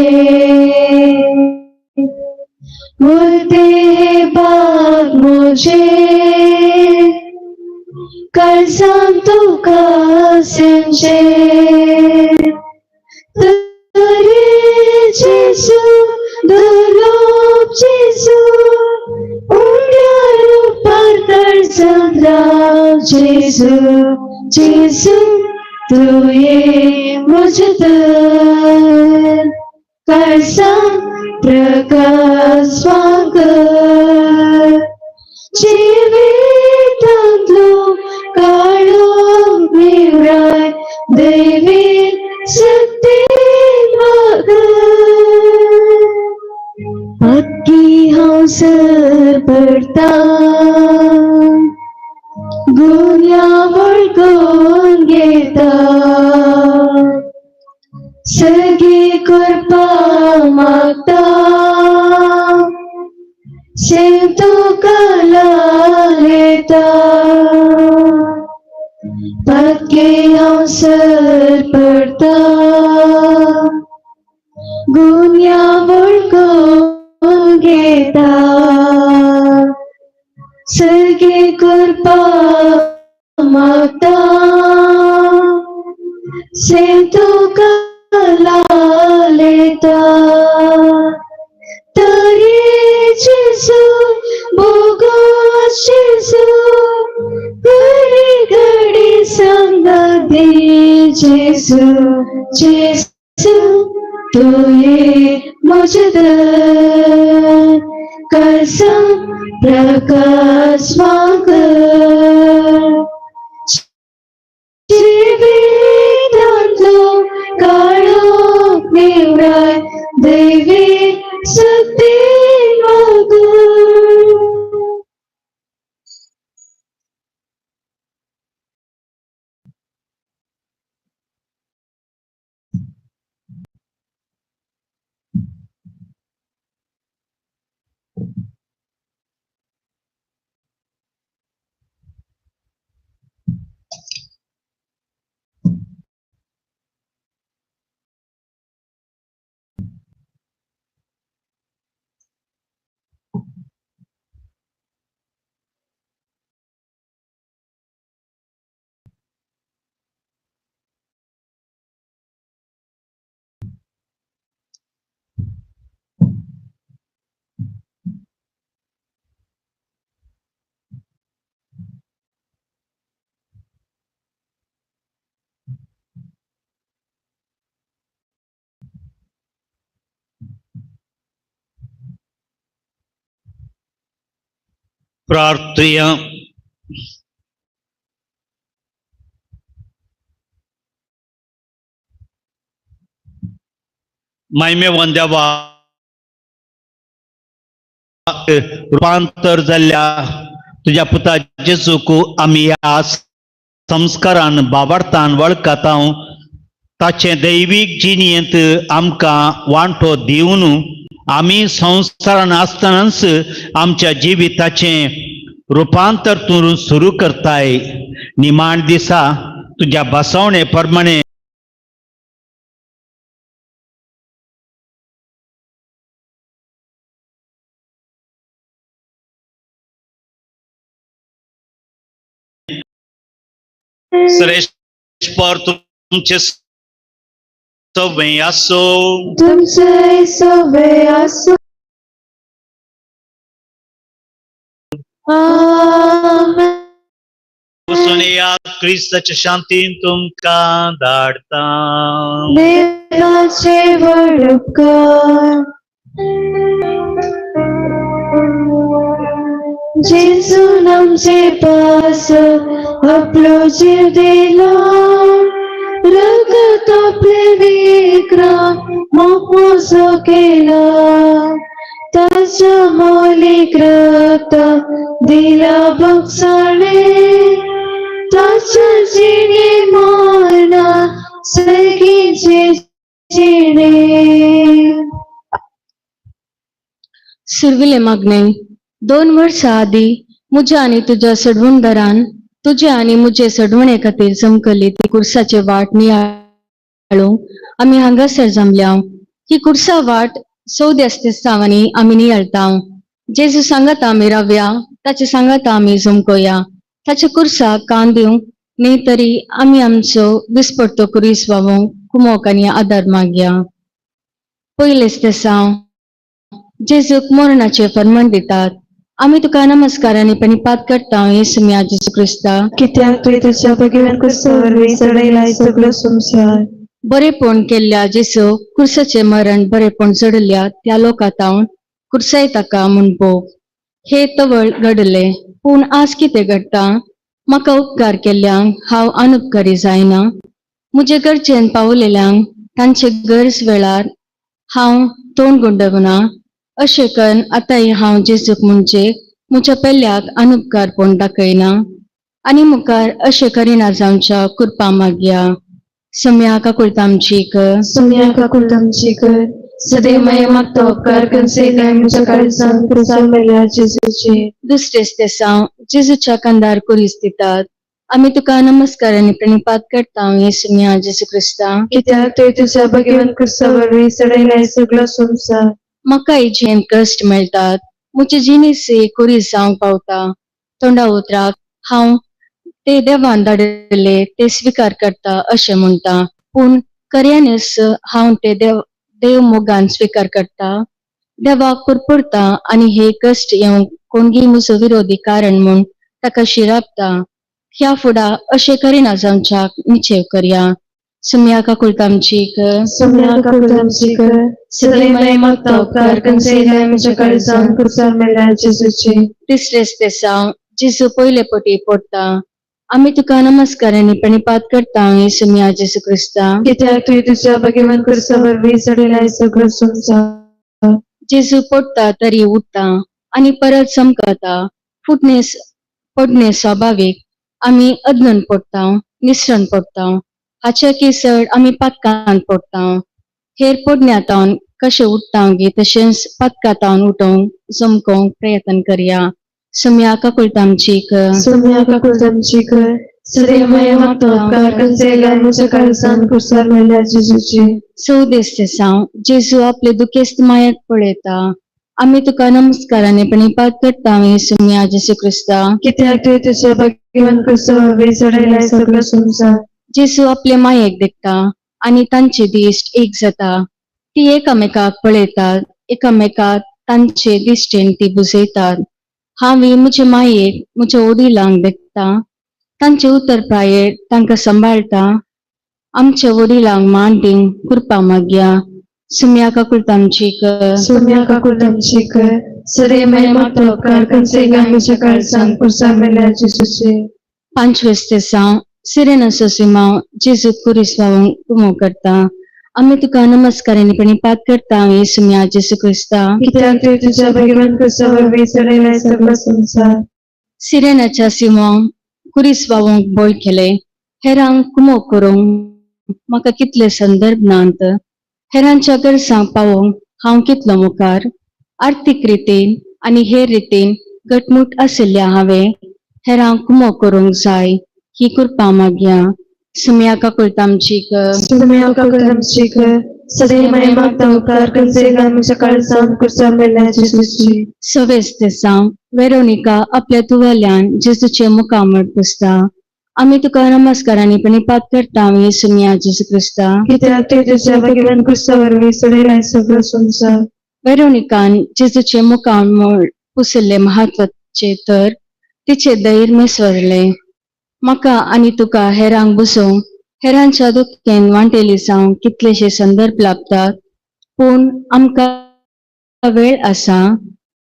बोलते बाग मुझे कर्जान तुका सेमचे तरी जेसू दुर्लभ जेसू उंड्या रूपार कर्जान राव जेसू जेसू तू ये मुझदर कर्जान प्रकाश पाकर जीवितांतलो काळो निवृत्त दैवी शक्ती मागोर पडता गुन्या वळखून घेता सगळी कृपा मागता सेव तुका येता पक्के अवसर पडता गुन्या वळखून घेता सगळी कृपा मागता सेव तुका येता तरी जेसू बोगस जेसू घडी घडी संग दे जेसू जेसू तू ये मुझद कसम प्रकाश माग जीवितांतलो काळोख निवडाय दैवी सत्य माग ಪ್ರಾರ್ಥೆಯ महिमे वंद्यावा रूपांतर जाल्ल्या तुझ्या पुता जेजूक आमी ह्या संस्कारान बाबार्थान वळखता ताचे दैवीक जिणेंत आमकां वांटो दिवन आमी संसारान आसतनाच आमच्या जिविताचें रूपांतर तूं सुरू करताय. निमाण दिसा तुझ्या बसवणे प्रमाणे श्रेष्ठ पर तुमचे सवय असो तुमचे सवय असो आमेन. याद क्रिस्ताच्या शांतीन तुमकां धाडता. देवाचे व्हड उपकार जेजून आमचे पास आपलो जीव दिलो रगत आपले विक्रम मोसो केला ताच्या मौलिक रक्त दिला भक्षणे ताच्या जिणे मरणा सगळीचे जिणे. सुरविले मागणे 2 वर्सां आदी मुझ्या आणि तुझ्या सडवणदारान तुझे आणि मुझे सडवणे खातीर चमकली ती कुर्साचे वाट नियाळूंक आमी हांगासर जमल्या. ही कुर्सा वाट 14 दिसांनी आमी नियाळता. जेजू सांगता आमी रावया ताचे सांगता आमी जमकोया. ताच्या कुर्साक कान दिवंक न्ही तरी आमी आमचो दिसपट्टो कुरीस वावूंक कुमोक आनी आदार मागया. पयलेच दिसा जेजूक मरणाचे फर्मण दितात. आमी तुका नमस्कारांनी प्रणिपात करता येसू जेजू क्रिस्ता कित्याक तुवें तुज्या भगिनीन कुर्सावर चडयलाय सगळो संसार. बरेपण केल्ल्या जेसू कुर्साचे मरण बरेपण चडल्या त्या लोकांत हांव कुर्साय ताका म्हणपोक. हे तवळ घडले पूण आज कितें घडटा म्हाका उपकार केल्ल्यांक हांव अनुपकारी जायना. मुझे गरजेन पावलेल्यांक तांचे गरज वेळार हांव तोंड गुंडवना. अशें करून आतांय हांव जेजूक म्हणजे म्हज्या पेल्याक अनुपकार कोण दाखयना आनी मुखार अशें करिना जावच्या कृपा मागया. सम्याका कुळतामचीक सम्याका कुलतांचीक सदैव माया मागता उपकार कनसेलाय म्हज्या काळजान कृसार मेल्या जेजूचे. दुसरेच तेसांव जेजूच्या कंदार कुरीस दितात. आमी तुका नमस्कार आनी प्रणिपात करता येसुमिया जेजू क्रिस्ता. कित्याक तुवें तुज्या भगिवन क्रिस्ता वरवीं सडयलाय सगळो संवसार. म्हाका इजेन कश्ट मेळटात. म्हजे जिणेसे कुरीस जावंक पावता. तोंडा उतराक हांव ते देवान धाडिल्ले ते स्वीकार करता अशें म्हणटा. पूण खऱ्यानीच हांव ते देव मोगान स्वीकार करता. देवाक पुरपुरता आनी हे कश्ट येवंक कोणगी म्हजो विरोधी कारण म्हूण ताका शिरापता. ह्या फुडा अशें करिना जावच्याक निचेव करया. सम्याका कुळतामचीक सम्याका कुलतांचीक सदैव माया मागता उपकार कनसेलाय म्हज्या काळजान कृसार मेल्या जेजूचे. तिसरेच तेसांव जेजू पयले पटी पडटा. आमी तुका नमस्कार आनी प्रणिपात करता येसुमिया जेजू क्रिस्ता. कित्याक तुवें तुज्या भगिवन क्रिस्ता वरवीं सडयलाय सगळो संवसार. जेजू पडटा तरी उठता आनी परत चमकता. फुटणेस पडणे स्वाभाविक. आमी अदनून पडटा, निसरण पडटा. हाचे केसड आमी पातकांत पडटा. हेर पडण्यातावन कशें उठता गे तशेंच पातकांतावन उठोवंक जमकोवंक प्रयत्न करया. सम्याका कुळतामचीक सम्याका कुलतांचीक सदैव माया मागता उपकार कनसेलाय म्हज्या काळजान कृसार मेल्या जेजूचे. चवदेस तेसांव जेजू आपले दुखेस्त मायाक पळयता. आमी तुका नमस्कार आनी प्रणिपात करता येसुमिया जेजू क्रिस्ता. कित्याक तुवें तुज्या भगिवन क्रिस्ता वरवीं सडयलाय सगळो संवसार. जेजू आपले मायेक देखता आनी तांचे दिश्ट एक जाता. ती एकामेकाक पळयतात, एकामेकाक तांचे दिश्टेन ती बुजयतात. हांवें म्हजे मायेक म्हज्या वडिलांक देखता. तांचे उतरपायेर तांकां सांबाळटा. आमच्या वडिलांक मान दिवंक कृपा मागया. सम्याका कुळतामचीक सम्याका कुलतांचीक सदैव माया मागता उपकार कनसेलाय म्हज्या काळजान कृसार मेल्या जेजूचे. पांचवेस तेसांव सिरेनसो सिमांव जेजू कुरिस्वावंक तुमो करता. आमी तुका नमस्कार आनी प्रणिपात करता येसुमिया जेजू क्रिस्ता. कित्याक तुवें तुज्या भगिवन क्रिस्ता वरवीं सडयलाय सगळो संवसार. सिरेनाच्या सिमांव कुरिस्वावंक बोय केले. हेरांक कुमो करूंक म्हाका कितले संदर्भ नांत. हेरांच्या गरजांक पावोवंक हांव कितलो मुखार. आर्थीक रितीन आनी हेर रितीन घटमूट आशिल्ल्या हांवें हेरांक कुमो करूंक जाय ही कृपा मागया. सम्याका कुळतामचीक सम्याका कुलतांचीक सदैव माया मागता उपकार कनसेलाय म्हज्या काळजान कृसार मेल्या जेजूचे. सवेस तेसांव वेरोनिका आपल्या तुवाल्यान जेजूचे मुखामळ पुसता. आमी तुका नमस्कार आनी प्रणिपात करता येसुमिया जेजू क्रिस्ता. कित्याक तुवें तुज्या भगिवन क्रिस्ता वरवीं सडयलाय सगळो संवसार. वेरोनिकान जेजूचे मुखामळ पुसिल्ले महत्वाचे तर तिचे धैर्य निसवरले. म्हाका आनी तुका हेरांक बुजोवंक हेरांच्या दुखेन वांटेली जावंक कितलेशे संदर्भ लाभतात. पूण आमकां वेळ आसा.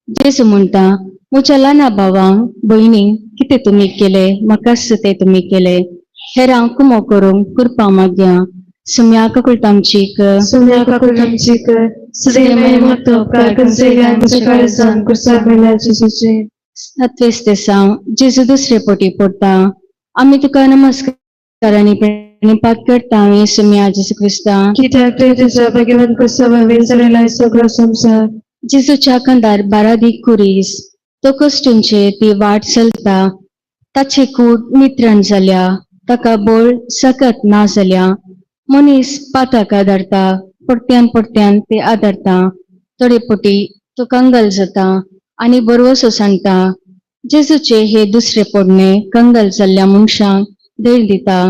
जेजू म्हणटा म्हज्या ल्हाना भावांक भयणींक कितें तुमी केले म्हाकाच ते तुमी केले. हेरांक कुमो करूंक कृपा मागया. सम्याका कुळतामचीक सम्याका कुलतांचीक सदैव माया मागता उपकार कनसेलाय म्हज्या काळजान कृसार मेल्या जेजूचे. सातवेस तेसांव जेजू दुसरे पटी पडटा. आमी तुका नमस्कार आनी प्रणिपात करता येसुमिया जेजू क्रिस्ता. कित्याक तुवें तुज्या भगिवन क्रिस्ता वरवीं सडयलाय सगळो संवसार. जेजूच्या कंदार बारादीक कुरीस. तो कश्टूंचे ती वाट चलता. ताची कूड नित्रण जाल्या. ताका बोळ सकत ना जाल्या. मनीस पाताक आदारता. पडत्यान पडत्यान ते आदारता. थोडे पटी तो कंगल जाता आनी बरवसो सांगता. जेजूचे हे दुसरे पडणे कंगल जाल्ल्या मनशांक धैर्य दिता.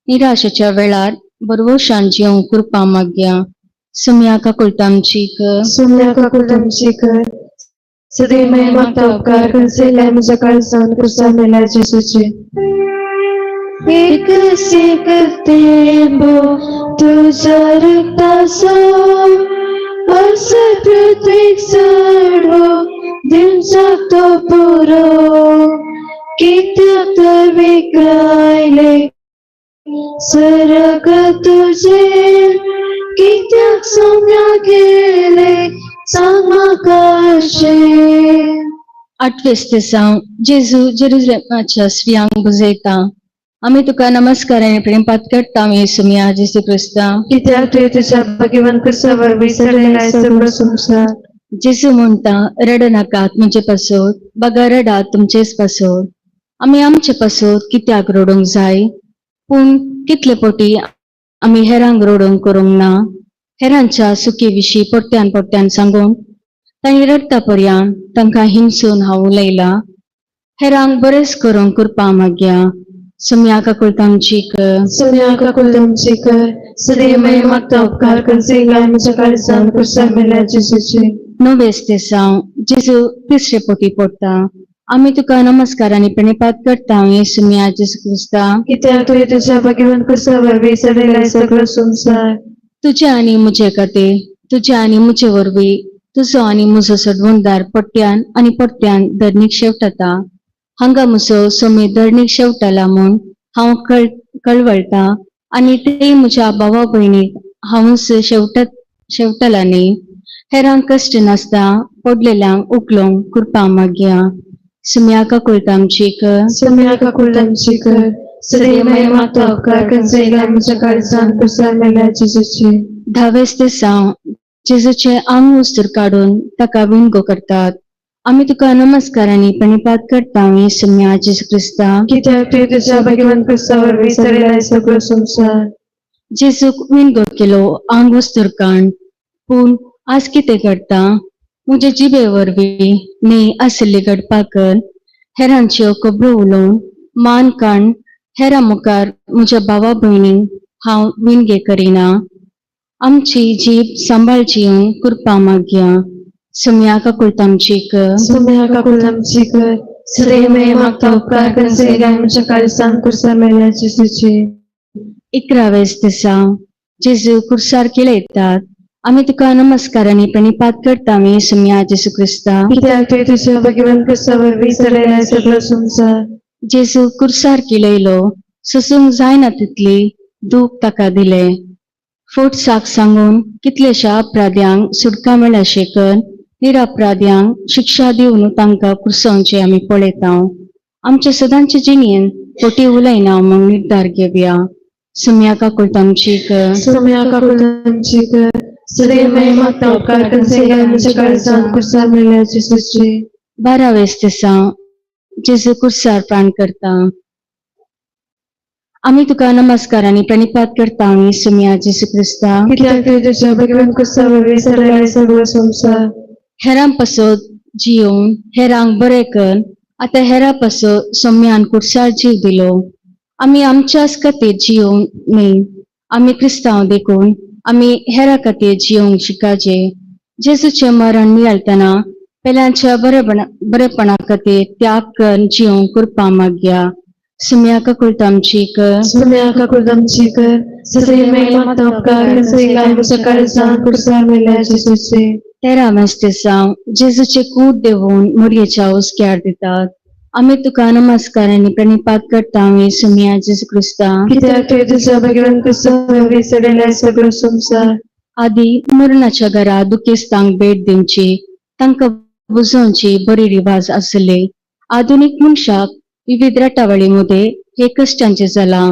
निराशेच्या वेळार बरवशान जिवंक कृपा मागया. सम्याका कुळतामचीक सम्याका कुलतांचीक सदैव माया मागता उपकार कनसेलाय म्हज्या काळजान कृसार मेल्या जेजूचे. एक से करते बो तुझ्या रक्ताचो अर्ज प्रत्येक सडो दिन जगतो पुरो. कित्याक तर विकरायले सरग तुझे. कित्याक सोम्या गेले सांग म्हाका अशें. 8वें दिसा जेजू जेरुसलेमाच्या स्त्रियांक बुजयता. आमी तुका नमस्काराने प्रेमपात करता येसुमिया जेजू क्रिस्ता. कित्याक तुवें तुज्या भाग्यवान क्रसा वरवीं सडलेला सगळो संवसार. जेजू म्हणटा रड नाकात म्हणजे पासोत बगा रडात तुमचेच पासोत. आमी आमचे पासोत कित्याक रडूंक जाय, पूण कितले पोटी आमी हेरांक रडूंक करूंक ना. हेरांच्या सुखे विशीं पोट्ट्यान सांगून तांणी रडता पर्यंत तांकां हिंसून हांव उलयला. हेरांक बरेच करूंक कृपा मागया. सुम्या काकुळतांची कर. सुम्या काकुळतांची कर. सदैव मागता उपकार करचेला म्हज्या काळजान क्रसा मेल्या जेजूची. 9वें दिसा जेजू तिसरे पोटी पडटा. आमी तुका नमस्काराने प्रणिपात करता येसुमिया जेजू क्रिस्ता. कित्याक तुवें तुज्या भाग्यवान क्रसा वरवीं सडलेला सगळो संवसार. तुझे आनी मुझे खातीर, तुझे आनी मुझे वरवीं तुजो आनी मुजो सडवणदार पट्ट्यान आनी परत्यान धरणीक शेवटता. हांगा म्हजो सोमी धरणीक शेवटला म्हूण हांव कळवळटा आनी ते म्हज्या भावा भयणीक हांव शेवटला न्ही. हेरांक कश्ट नासता पडलेल्यांक उखलोवंक कृपा मागया. सुम्या काकुळतांची कर. सुम्या काकुळतांची कर. सदैव मागता उपकार करचेला म्हज्या काळजान क्रसा मेल्या जेजूची. 10वें दिसा जेजूचे आंग उस्तर काडून ताका विणगो करतात. आमी तुका नमस्काराने प्रणिपात करता येसुमिया जेजू क्रिस्ता. कित्याक तुवें तुज्या भाग्यवान क्रसा वरवीं सडलेला सगळो संवसार. जेजूक विणगो केलो आंग उस्तर काण, पूण आज कितें करता. म्हजे जिबे वरवीं न्ही आसली गडपाकन हेरांच्यो खबरो उलोवन मान काण हेरां मुखार म्हज्या भावा भयणींक हांव विणगे करिना. आमची जीब सांबाळ जिवंक कृपा मागया. सुम्या काकुळतांची कर. सुम्या काकुळतांची कर. सदैव मागता उपकार करचेला म्हज्या काळजान क्रसा मेल्या जेजूची. 11वें दिसा जेजू कुर्सार येतात. आमी तुका नमस्काराने प्रणिपात करता येसुमिया जेजू क्रिस्ता. कित्याक तुवें तुज्या भाग्यवान क्रसा वरवीं सडलेला सगळो संवसार. जेजू कुर्सार केलेलो सोसूंक जायना तितली दूख ताका दिले. फोट साक सांगून कितलेशा अपराध्यांक सुटका मेळ्ळाशे कर निरपराध्यांक शिक्षा दिवन तांकां कुर्सोवचे आमी पळयता. आमच्या सदांच्या जिणेन खोटी उलयना म्हूण निर्धार घेवया. सुम्या काकुळतांची कर. सुम्या काकुळतांची कर. सदैव मागता उपकार करचेला म्हज्या काळजान क्रसा मेल्या जेजूची. 12वें दिसा जेजू कुर्सार प्राण करता. आमी तुका नमस्काराने प्रणिपात करता येसुमिया जेजू क्रिस्ता. कित्याक तुवें तुज्या भाग्यवान क्रसा वरवीं सडलेला सगळो संवसार. हेरां पासत जिवन हेरांक बरें कर. आतां हेरां पासत सोम्यान कुर्सार जीव दिलो. आमी आमच्याच खातीर जिवंक न्ही, आमी क्रिस्तांव देखून आमी हेरां खातीर जिवंक शिकाचे. जेजूचे मरण नियाळतना पेल्यांच्या बरेपणा खातीर त्याग करून जिवंक कृपा मागया. सुम्या काकुळतांची कर. सुम्या काकुळतांची कर. सदैव मागता उपकार करचेला म्हज्या काळजान क्रसा मेल्या जेजूची. 13वें दिसा जेजूचे कूड देवून मोरयेच्या उस्क्यार दितात. आमी तुका नमस्काराने प्रणिपात करता येसुमिया जेजू क्रिस्ता. कित्याक तुवें तुज्या भाग्यवान क्रसा वरवीं सडलेला सगळो संवसार. आदी मरणाच्या घरा दुखेस्तांक भेट दिवची तांकां बुजोवची बरी रिवाज आसले. आधुनिक मनशाक विविध रटावळीमध्ये हे कश्टांचे जाला.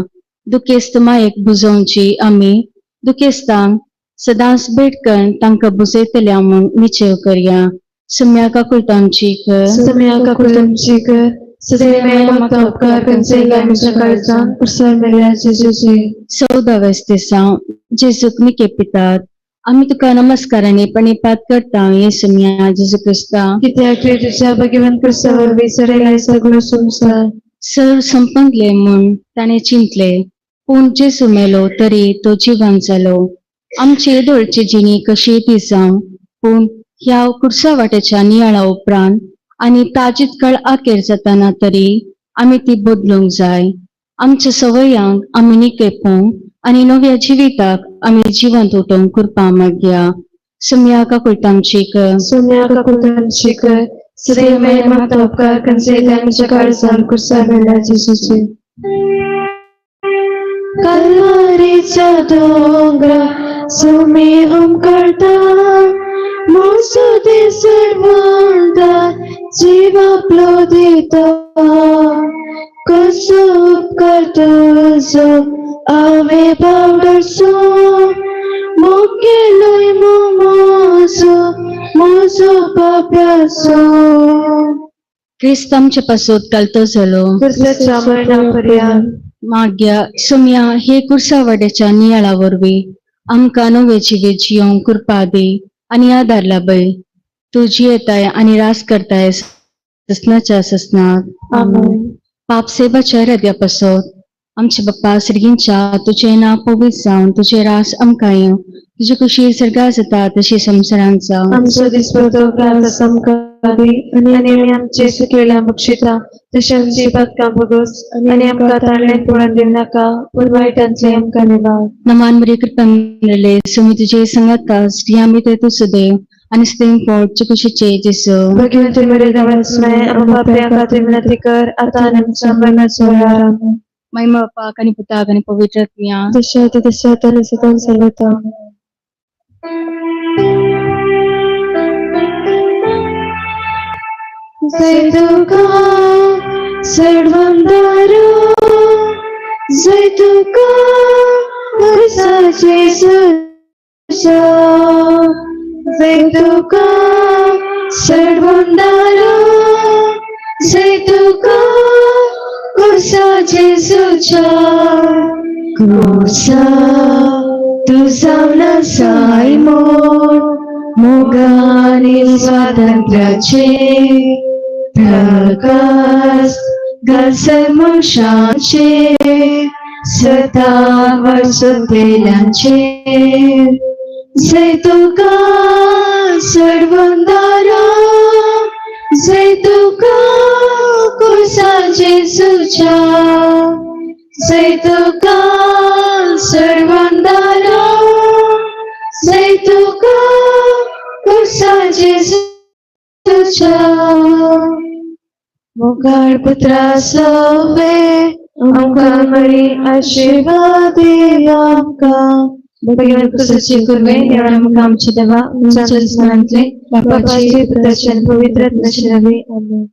दुखेस्त मायेक बुजोवची आमी दुखेस्तांक सदांच भेट करून तांकां बुजयतल्या म्हूण निश्चय करया. सुम्या काकुळतांची कर. सुम्या काकुळतांची कर. सदैव मागता उपकार करचेला म्हज्या काळजान क्रसा मेल्या जेजूची. 14वें दिसा जेजूक निकेपितात. आमी तुका नमस्काराने प्रणिपात करता येसुमिया जेजू क्रिस्ता. कित्याक तुवें तुज्या भाग्यवान क्रसा वरवीं सडलेला सगळो संवसार. सर संपले म्हूण ताणें चिंतले, पूण जेजू मेलो तरी तो जिवंत जालो. आमची येदोळची जिणी कशी ती जावं, पूण ह्या कुर्सा वाट्याच्या नियाळा उपरांत आनी ताजीत काळ आखेर जाताना तरी आमी ती बदलूंक जाय. आमच्या सवयांक आमी निकेपोवंक आनी नव्या जिविताक आमी जिवंत उठोवंक कृपा मागया. सुम्या काकुळतांची कर. सुम्या काकुळतांची कर. सदैव मागता उपकार करचेला म्हज्या काळजान क्रसा मेल्या जेजूची. कल्वारीच्या दोंगरा सुमी उमकडता मोसुदे सर्वांदा जीव आपलो दिता कसो उपकार तुजो आवे बावडरसो मोकेलोय मोजो मोजो पाप्यासो क्रिस्त आमच्या पासून कालतो झालो कुर्साच्या मरणापर्यंत माग्या सुम्या हे कुर्सा वाड्याच्या नियाळा वरवीं आमकां नवे जिवे जियोंक कृपा दे आनी आदार लाभय तू जियेताय आनी रास करताय ससनाच्या ससनात आमेन. पाप सेवाच्या हृदया पासत आमचे बाप्पा सर्गींच्या तुझे नाव पवित्र जावन तुझे रास आमकां येवं तुझी कुशी सर्गा जाता तशी संवसारांचा आमचो दिसपतो प्रार्थना आमकां दी आनी आमी आमचे सुखलेल्या बक्षिता तशें आमची पातकां भोगोस आनी आमकां ताळ्यान पडून दिव नाका पूण वायटांतले आमकां निवार नमान बरे कृपा मेळले सुमी तुझे संगता स्त्री आमी ते तुझो देव आनी स्तेम पोट चुकुशीचे जेसो भगवंत मरे देवास्मय आमकां पाप्या खातीर विनंती कर आतां आनी आमच्या मरणाच्या वेळार आमेन. महिमा बापाक आनी पुताक आनी पवित्र आत्म्या जशें ते तशें आनी सदां सर्वता जय तुका सर्वंदारो जय तुका वर्साचे सुजा जय तुका सर्वंदारो जय तुका वर्साचे सुजा कुसा तुझा नसाय मोगाने स्वातंत्र्याचे प्रकाश घालसर मनशांचे सतावर सुटेल्यांचे जय तुका सर्वंदारा जय तुका कुर्साचे सुजा जय तुका सर्वंदारा जय तुका कुर्साचे सुजा मोगाळ पुत्रा सोवे आमकां मरी आशीर्वाद दे आमकां भगवान कुर्साची कुर्वे देवा आमकां आमचे देवा आमच्या स्मरणांतले बापाची पुत्राचे पवित्र आत्म्याचे नावे आमेन.